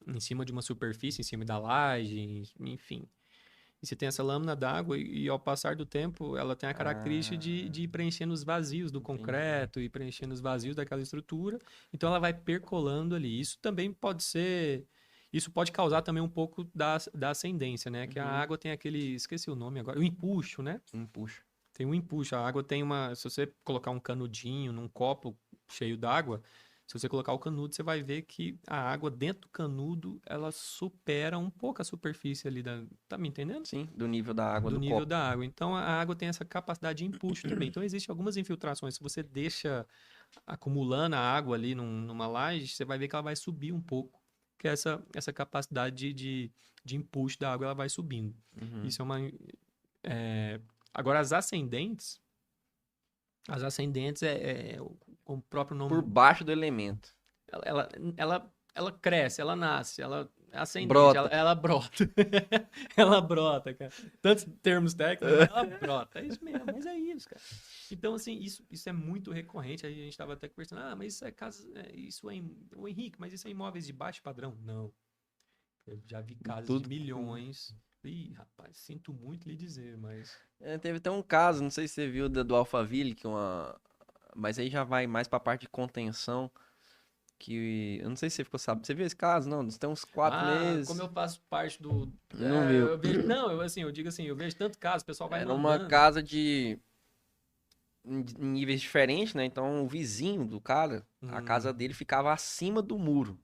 Speaker 2: em cima de uma superfície, em cima da laje, enfim. E você tem essa lâmina d'água e ao passar do tempo, ela tem a característica de ir preenchendo os vazios do concreto e preenchendo os vazios daquela estrutura. Então, ela vai percolando ali. Isso também pode ser... Isso pode causar também um pouco da ascendência, né? Que a água tem aquele... Esqueci o nome agora. O empuxo, né?
Speaker 1: Empuxo.
Speaker 2: Tem um empuxo. A água tem uma... Se você colocar um canudinho num copo cheio d'água, Se você colocar o canudo, você vai ver que a água dentro do canudo, ela supera um pouco a superfície ali da... Tá me entendendo?
Speaker 1: Sim, do nível da água
Speaker 2: Do
Speaker 1: do
Speaker 2: nível
Speaker 1: copo.
Speaker 2: da água. Então, a água tem essa capacidade de empuxo também. Então, existem algumas infiltrações. Se você deixa acumulando a água ali numa laje, você vai ver que ela vai subir um pouco. Que é essa capacidade de empuxo da água, ela vai subindo.
Speaker 1: Uhum.
Speaker 2: Isso é uma... Agora, as ascendentes como o próprio
Speaker 1: Por
Speaker 2: nome,
Speaker 1: baixo do elemento.
Speaker 2: ela cresce, ela nasce, ela é ascendente,
Speaker 1: Brota.
Speaker 2: ela brota. Ela brota, cara. Tantos termos técnicos, mas ela brota. É isso mesmo, mas é isso, cara. Então, assim, isso é muito recorrente. Aí a gente estava até conversando, mas isso é casa. O Henrique, mas isso é imóveis de baixo padrão? Não. Eu já vi casas de
Speaker 1: Tudo.
Speaker 2: milhões. Ih, rapaz, sinto muito lhe dizer, mas.
Speaker 1: Teve até um caso, não sei se você viu, do Alphaville, que uma. Mas aí já vai mais pra parte de contenção. Que. Eu não sei se você ficou sabendo. Você viu esse caso? Não, tem uns 4 meses.
Speaker 2: Como eu faço parte do.
Speaker 1: Não viu.
Speaker 2: Eu vejo, não, eu digo assim, eu vejo tanto caso, o pessoal vai
Speaker 1: Era uma
Speaker 2: mandando.
Speaker 1: casa de. Em níveis diferentes, né? Então o vizinho do cara, a casa dele ficava acima do muro.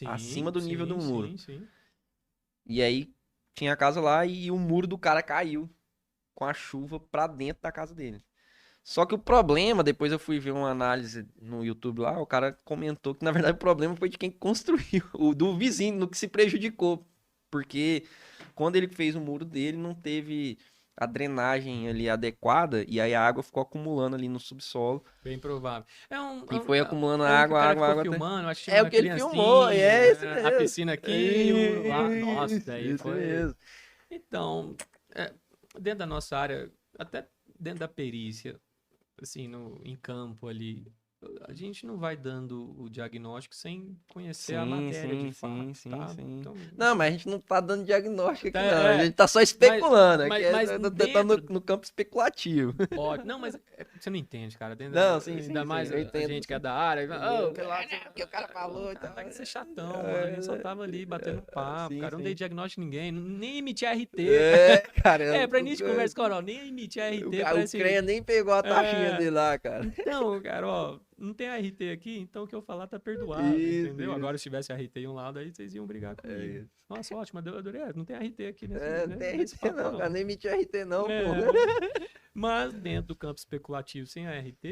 Speaker 1: Acima do nível do muro.
Speaker 2: Sim.
Speaker 1: E aí tinha a casa lá e o muro do cara caiu com a chuva pra dentro da casa dele. Só que o problema, depois eu fui ver uma análise no YouTube lá, o cara comentou que na verdade o problema foi de quem construiu, o do vizinho, no que se prejudicou. Porque quando ele fez o muro dele, não teve a drenagem ali adequada e aí a água ficou acumulando ali no subsolo.
Speaker 2: Bem provável.
Speaker 1: E foi acumulando
Speaker 2: é um que o
Speaker 1: água,
Speaker 2: cara
Speaker 1: água,
Speaker 2: ficou
Speaker 1: água.
Speaker 2: filmando, acho que tinha
Speaker 1: É o
Speaker 2: uma
Speaker 1: que ele filmou,
Speaker 2: criancinha,
Speaker 1: é esse
Speaker 2: a
Speaker 1: mesmo.
Speaker 2: piscina aqui e o muro lá. Nossa, daí
Speaker 1: Isso
Speaker 2: foi.
Speaker 1: mesmo.
Speaker 2: Então, dentro da nossa área, até dentro da perícia, assim, em campo ali, a gente não vai dando o diagnóstico sem conhecer a matéria de fato, tá?
Speaker 1: Sim.
Speaker 2: Então,
Speaker 1: Não,
Speaker 2: assim,
Speaker 1: mas a gente não tá dando diagnóstico aqui,
Speaker 2: é,
Speaker 1: não. A
Speaker 2: é,
Speaker 1: gente tá só especulando. Aqui
Speaker 2: mas
Speaker 1: tá
Speaker 2: dentro
Speaker 1: no campo especulativo.
Speaker 2: pode. Não, mas você não entende, cara.
Speaker 1: Não, sim,
Speaker 2: Ainda mais
Speaker 1: eu
Speaker 2: a
Speaker 1: entendo.
Speaker 2: gente que é da área.
Speaker 1: Sei lá, porque o cara falou e
Speaker 2: Cara,
Speaker 1: tal.
Speaker 2: vai ser chatão, mano. A gente só tava ali batendo papo,
Speaker 1: Sim,
Speaker 2: cara. Não
Speaker 1: sim.
Speaker 2: dei diagnóstico a ninguém, nem emiti RT.
Speaker 1: É, cara.
Speaker 2: Pra início de conversa, Coral, nem emiti RT.
Speaker 1: O
Speaker 2: Parece.
Speaker 1: Crenha nem pegou a taxinha
Speaker 2: É,
Speaker 1: dele lá, cara.
Speaker 2: Então, cara, ó, não tem RT aqui, então o que eu falar tá perdoado, entendeu? Agora, se tivesse RT em um lado, aí vocês iam brigar comigo.
Speaker 1: isso.
Speaker 2: Nossa, ótimo, adorei. Não tem RT aqui
Speaker 1: Não tem
Speaker 2: nesse
Speaker 1: RT
Speaker 2: papo,
Speaker 1: não, cara. Nem emitiu RT não, pô.
Speaker 2: Mas dentro do campo especulativo sem ART,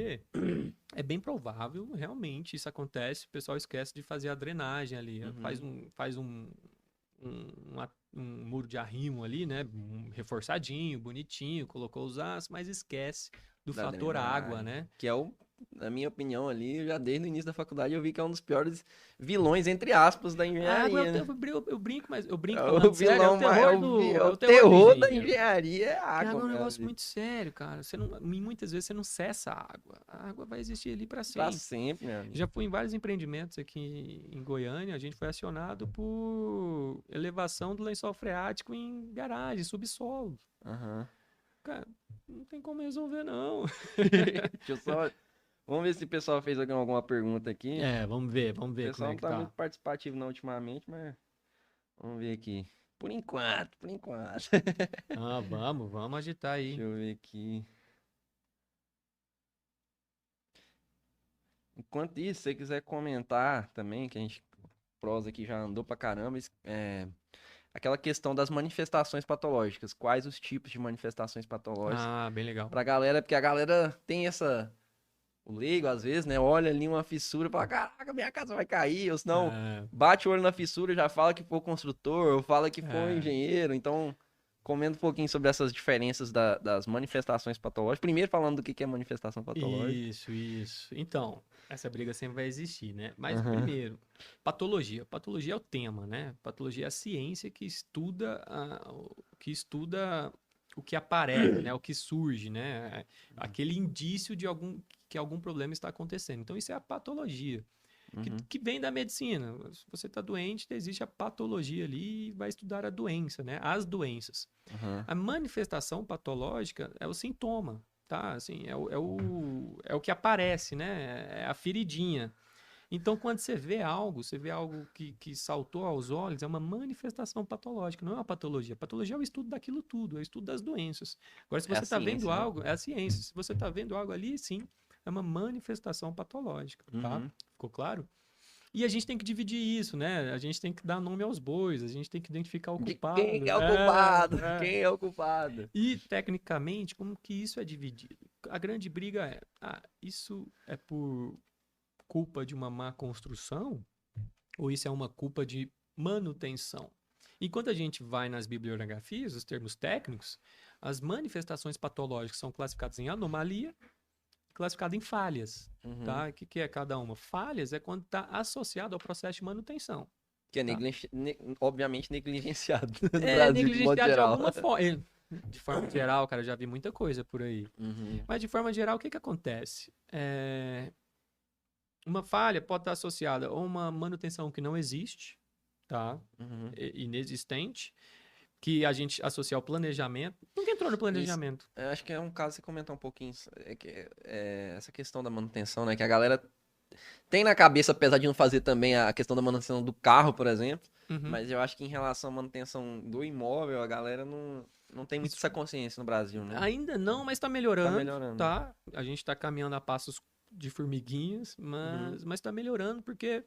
Speaker 2: é bem provável, realmente, isso acontece, o pessoal esquece de fazer a drenagem ali, faz um muro de arrimo ali, né, reforçadinho, bonitinho, colocou os aços, mas esquece do
Speaker 1: Da
Speaker 2: fator
Speaker 1: drenagem.
Speaker 2: água, né?
Speaker 1: Que é na minha opinião ali, já desde o início da faculdade eu vi que é um dos piores vilões, entre aspas, da
Speaker 2: A água,
Speaker 1: engenharia, né?
Speaker 2: eu brinco, mas eu brinco
Speaker 1: É o
Speaker 2: falando sério, é o
Speaker 1: vilão,
Speaker 2: terror do...
Speaker 1: é
Speaker 2: É
Speaker 1: o
Speaker 2: o terror
Speaker 1: terror
Speaker 2: do
Speaker 1: da
Speaker 2: vizinho.
Speaker 1: engenharia, é a
Speaker 2: Porque
Speaker 1: água,
Speaker 2: água é um
Speaker 1: cara.
Speaker 2: negócio muito sério, cara. Muitas vezes você não cessa a água. A água vai existir ali para
Speaker 1: Pra
Speaker 2: sempre.
Speaker 1: sempre, meu amigo.
Speaker 2: Já fui em vários empreendimentos aqui em Goiânia, a gente foi acionado por elevação do lençol freático em garagem, subsolo.
Speaker 1: Aham.
Speaker 2: Cara, não tem como resolver, não.
Speaker 1: Deixa eu só... Vamos ver se o pessoal fez alguma pergunta aqui.
Speaker 2: Vamos ver
Speaker 1: O
Speaker 2: como
Speaker 1: pessoal
Speaker 2: é
Speaker 1: não
Speaker 2: que
Speaker 1: tá
Speaker 2: tá.
Speaker 1: muito participativo não ultimamente, mas vamos ver aqui. Por enquanto.
Speaker 2: Vamos agitar aí.
Speaker 1: Deixa eu ver aqui. Enquanto isso, se você quiser comentar também, que a gente, prosa aqui já andou pra caramba, aquela questão das manifestações patológicas. Quais os tipos de manifestações patológicas
Speaker 2: Bem legal.
Speaker 1: pra galera, porque a galera tem o leigo às vezes, né, olha ali uma fissura e fala, caraca, minha casa vai cair, ou senão bate o olho na fissura e já fala que foi o construtor, ou fala que foi o engenheiro, então comenta um pouquinho sobre essas diferenças das manifestações patológicas. Primeiro falando do que é manifestação patológica.
Speaker 2: Isso. Então, essa briga sempre vai existir, né? Mas primeiro, patologia. Patologia é o tema, né? Patologia é a ciência que estuda o que aparece, né? O que surge, né? Aquele indício de que algum problema está acontecendo. Então, isso é a patologia. Que vem da medicina. Se você está doente, existe a patologia ali e vai estudar a doença, né? As doenças. A manifestação patológica é o sintoma, tá? Assim, é o que aparece, né? É a feridinha. Então, quando você vê algo que saltou aos olhos, é uma manifestação patológica, não é uma patologia. A patologia é o estudo daquilo tudo, é o estudo das doenças. Agora, se você está vendo algo, é a ciência. Se você está vendo algo ali, sim, é uma manifestação patológica, tá?
Speaker 1: Uhum.
Speaker 2: Ficou claro? E a gente tem que dividir isso, né? A gente tem que dar nome aos bois, a gente tem que identificar o
Speaker 1: De
Speaker 2: culpado.
Speaker 1: quem é o culpado?
Speaker 2: É.
Speaker 1: Quem é o culpado?
Speaker 2: E, tecnicamente, como que isso é dividido? A grande briga é, isso é por culpa de uma má construção ou isso é uma culpa de manutenção? Enquanto a gente vai nas bibliografias, os termos técnicos, as manifestações patológicas são classificadas em anomalia, classificadas em falhas.
Speaker 1: Uhum.
Speaker 2: Tá? O que é cada uma? Falhas é quando está associado ao processo de manutenção.
Speaker 1: Que é
Speaker 2: Tá.
Speaker 1: obviamente negligenciado no
Speaker 2: É
Speaker 1: Brasil,
Speaker 2: negligenciado de
Speaker 1: geral.
Speaker 2: alguma forma. De forma geral, cara, eu já vi muita coisa por aí.
Speaker 1: Uhum.
Speaker 2: Mas de forma geral, o que acontece? Uma falha pode estar associada a uma manutenção que não existe, tá?
Speaker 1: Uhum.
Speaker 2: Inexistente, que a gente associa ao planejamento. Nunca entrou no planejamento.
Speaker 1: Eu acho que é um caso você comentar um pouquinho essa questão da manutenção, né? Que a galera tem na cabeça, apesar de não fazer também a questão da manutenção do carro, por exemplo.
Speaker 2: Uhum.
Speaker 1: Mas eu acho que em relação à manutenção do imóvel, a galera não tem muito essa consciência no Brasil, né?
Speaker 2: Ainda não, mas está melhorando.
Speaker 1: Tá melhorando.
Speaker 2: Tá? A gente está caminhando a passos de formiguinhas, mas está melhorando porque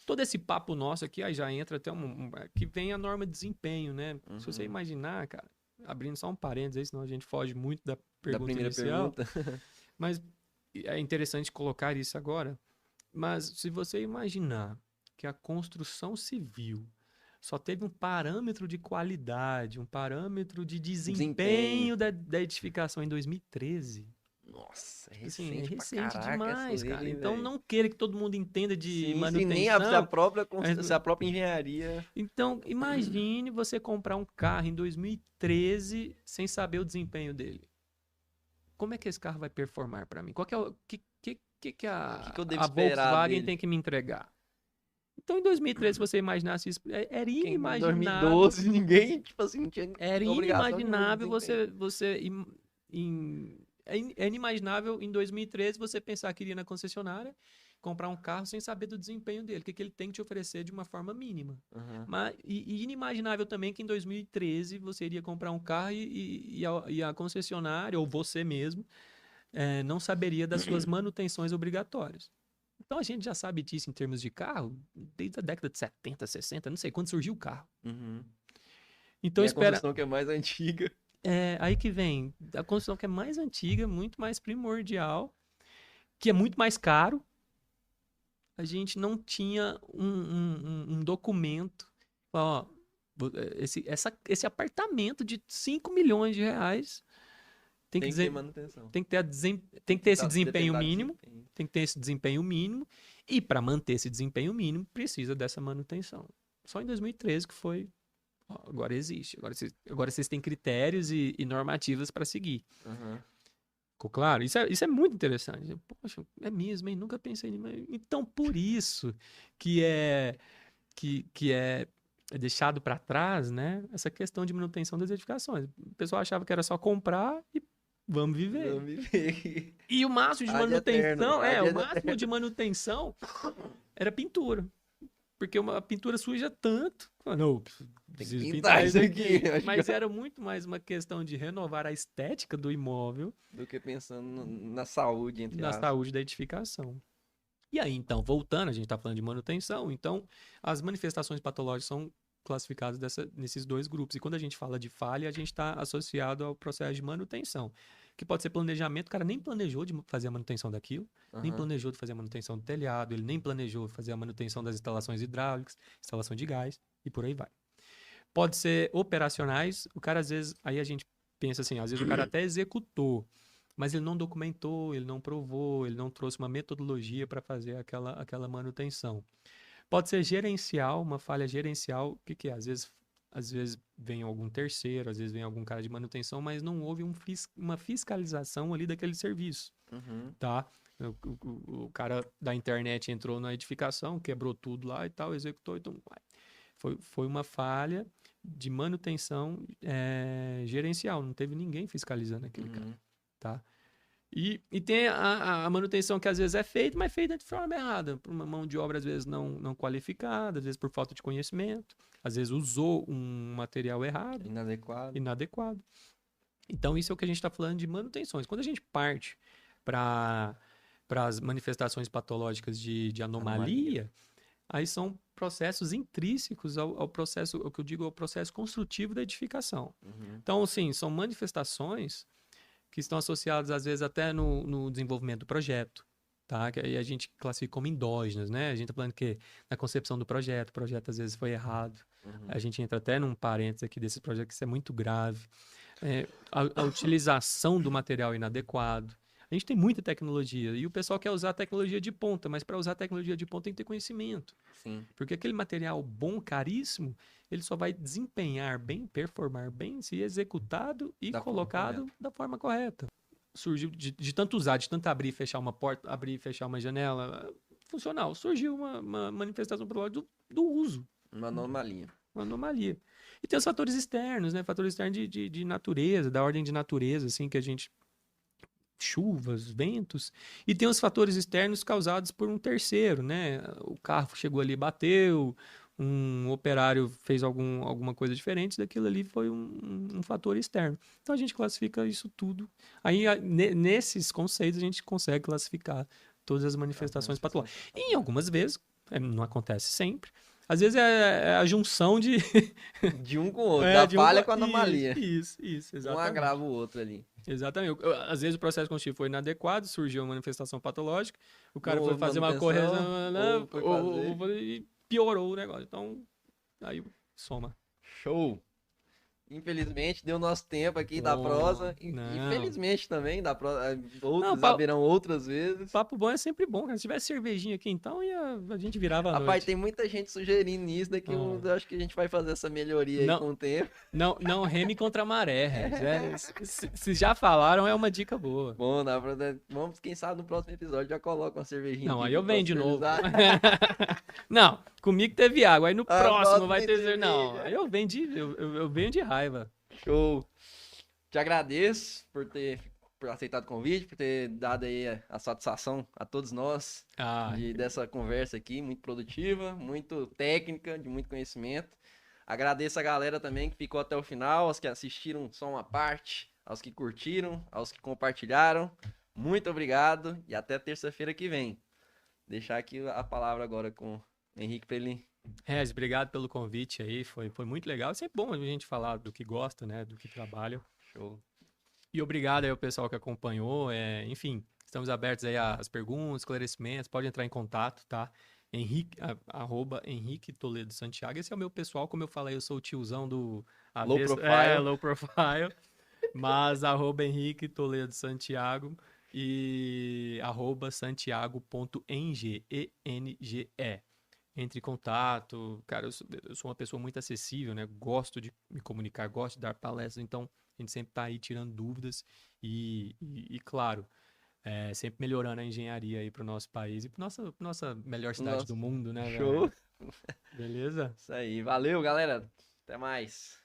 Speaker 2: todo esse papo nosso aqui, aí já entra até que vem a norma de desempenho, né?
Speaker 1: Uhum.
Speaker 2: Se você imaginar, cara, abrindo só um parênteses aí, senão a gente foge muito da pergunta
Speaker 1: primeira
Speaker 2: inicial.
Speaker 1: pergunta.
Speaker 2: Mas é interessante colocar isso agora. Mas se você imaginar que a construção civil só teve um parâmetro de qualidade, um parâmetro de desempenho da edificação em 2013.
Speaker 1: Nossa, é
Speaker 2: Assim,
Speaker 1: recente,
Speaker 2: é recente
Speaker 1: pra caraca,
Speaker 2: demais, cara.
Speaker 1: aí,
Speaker 2: então
Speaker 1: véio.
Speaker 2: não queira que todo mundo entenda de
Speaker 1: Sim,
Speaker 2: manutenção.
Speaker 1: nem a própria engenharia.
Speaker 2: Então, imagine você comprar um carro em 2013 sem saber o desempenho dele. Como é que esse carro vai performar para mim? Qual que é o que
Speaker 1: eu devo
Speaker 2: a
Speaker 1: esperar
Speaker 2: Volkswagen
Speaker 1: dele?
Speaker 2: tem que me entregar? Então, em 2013, se você imaginasse isso, era
Speaker 1: Em
Speaker 2: inimaginável.
Speaker 1: 2012, ninguém, tipo assim, não tinha
Speaker 2: Era
Speaker 1: obrigação
Speaker 2: inimaginável
Speaker 1: nenhuma de
Speaker 2: você é inimaginável em 2013 você pensar que iria na concessionária comprar um carro sem saber do desempenho dele, o que ele tem que te oferecer de uma forma mínima.
Speaker 1: Uhum.
Speaker 2: Mas, e inimaginável também que em 2013 você iria comprar um carro e a concessionária, ou você mesmo, não saberia das suas manutenções obrigatórias. Então a gente já sabe disso em termos de carro desde a década de 70, 60, não sei quando surgiu o carro.
Speaker 1: Uhum.
Speaker 2: Então
Speaker 1: e
Speaker 2: espera.
Speaker 1: A construção que é mais antiga.
Speaker 2: Aí que vem a construção que é mais antiga, muito mais primordial, que é muito mais caro. A gente não tinha um documento. Ó, esse apartamento de 5 milhões de reais tem que
Speaker 1: ter manutenção.
Speaker 2: Tem que ter esse desempenho mínimo. Tem que ter esse desempenho mínimo. E para manter esse desempenho mínimo, precisa dessa manutenção. Só em 2013 que foi. Agora existe. Agora vocês têm critérios e normativas para seguir.
Speaker 1: Uhum.
Speaker 2: Ficou claro? Isso é muito interessante. Poxa, é mesmo, hein? Nunca pensei nisso. Então, por isso que é deixado para trás, né? Essa questão de manutenção das edificações. O pessoal achava que era só comprar e vamos viver.
Speaker 1: Vamos viver.
Speaker 2: E o máximo de manutenção, o máximo de manutenção era pintura. Porque uma pintura suja tanto. Não, preciso pintar isso aqui. Mas era muito mais uma questão de renovar a estética do imóvel
Speaker 1: do que pensando na saúde,
Speaker 2: saúde da edificação. E aí, então, voltando, a gente está falando de manutenção, então as manifestações patológicas são classificadas nesses dois grupos. E quando a gente fala de falha, a gente está associado ao processo de manutenção. Que pode ser planejamento, o cara nem planejou de fazer a manutenção daquilo, nem planejou de fazer a manutenção do telhado, ele nem planejou fazer a manutenção das instalações hidráulicas, instalação de gás, e por aí vai. Pode ser operacionais, o cara às vezes, aí a gente pensa assim, às vezes o cara até executou, mas ele não documentou, ele não provou, ele não trouxe uma metodologia para fazer aquela manutenção. Pode ser gerencial, uma falha gerencial, o que é? Às vezes vem algum terceiro, às vezes vem algum cara de manutenção, mas não houve uma fiscalização ali daquele serviço, tá? O cara da internet entrou na edificação, quebrou tudo lá e tal, executou, então foi uma falha de manutenção gerencial, não teve ninguém fiscalizando aquele cara, tá? E tem a manutenção que às vezes é feita, mas feita de forma errada, por uma mão de obra às vezes não qualificada, às vezes por falta de conhecimento, às vezes usou um material errado. Inadequado. Então isso é o que a gente está falando de manutenções. Quando a gente parte para para as manifestações patológicas de anomalia, aí são processos intrínsecos ao processo, o que eu digo, ao processo construtivo da edificação. Então, sim, são manifestações que estão associadas, às vezes, até no desenvolvimento do projeto, tá? Que aí a gente classifica como endógenas, né? A gente está falando que na concepção do projeto, o projeto às vezes foi errado. A gente entra até num parênteses aqui desse projeto, que isso é muito grave. A utilização do material inadequado. A gente tem muita tecnologia e o pessoal quer usar tecnologia de ponta, mas para usar tecnologia de ponta tem que ter conhecimento.
Speaker 1: Sim.
Speaker 2: Porque aquele material bom, caríssimo, ele só vai desempenhar bem, performar bem, se executado e colocado da forma correta. Surgiu de tanto usar, de tanto abrir e fechar uma porta, abrir e fechar uma janela, funcional. Surgiu uma manifestação patológica do uso.
Speaker 1: Uma anomalia.
Speaker 2: Uma anomalia. E tem os fatores externos, né? Fatores externos de natureza, da ordem de natureza, assim, que a gente... chuvas, ventos, e tem os fatores externos causados por um terceiro, né? O carro chegou ali e bateu, um operário fez alguma coisa diferente, daquilo ali foi um fator externo. Então a gente classifica isso tudo. Aí nesses conceitos a gente consegue classificar todas as manifestações patológicas. E em algumas vezes, não acontece sempre, às vezes é a junção de
Speaker 1: um com o outro, da falha com a anomalia.
Speaker 2: Isso, exatamente.
Speaker 1: Um agrava o outro ali.
Speaker 2: Exatamente. Às vezes o processo construtivo foi inadequado, surgiu uma manifestação patológica, o cara foi fazer uma correção e piorou o negócio. Então, aí soma.
Speaker 1: Show! Infelizmente, deu nosso tempo aqui da prosa. Infelizmente também, da prosa. Outros haverão outras vezes.
Speaker 2: Papo bom é sempre bom, cara. Se tivesse cervejinha aqui então, a gente virava a noite.
Speaker 1: Rapaz, tem muita gente sugerindo isso, daqui eu acho que a gente vai fazer essa melhoria aí com o tempo.
Speaker 2: Não reme contra a maré, se já falaram, é uma dica boa.
Speaker 1: Bom, vamos, quem sabe no próximo episódio já coloca uma cervejinha.
Speaker 2: Não, aí eu venho de novo. Não, comigo teve água, aí no próximo vai ter cerveja. Não, aí eu venho de raiva.
Speaker 1: Show. Te agradeço por aceitado o convite, por ter dado aí a satisfação a todos nós dessa conversa aqui, muito produtiva, muito técnica, de muito conhecimento. Agradeço a galera também que ficou até o final, aos que assistiram só uma parte, aos que curtiram, aos que compartilharam. Muito obrigado e até terça-feira que vem. Deixar aqui a palavra agora com o Henrique para ele...
Speaker 2: Regis, obrigado pelo convite aí, foi muito legal. É sempre bom a gente falar do que gosta, né, do que trabalha.
Speaker 1: Show.
Speaker 2: E obrigado aí ao pessoal que acompanhou, enfim, estamos abertos aí às perguntas, esclarecimentos, pode entrar em contato, tá? @Henrique Toledo Santiago, esse é o meu pessoal, como eu falei, eu sou o tiozão do... low profile, mas @Henrique Toledo Santiago e @santiago.enge, ENGE. Entre em contato, cara, eu sou uma pessoa muito acessível, né? Gosto de me comunicar, gosto de dar palestras, então a gente sempre tá aí tirando dúvidas e claro, sempre melhorando a engenharia aí pro nosso país e pra nossa melhor cidade do mundo, né?
Speaker 1: Show!
Speaker 2: Beleza?
Speaker 1: Isso aí, valeu, galera, até mais.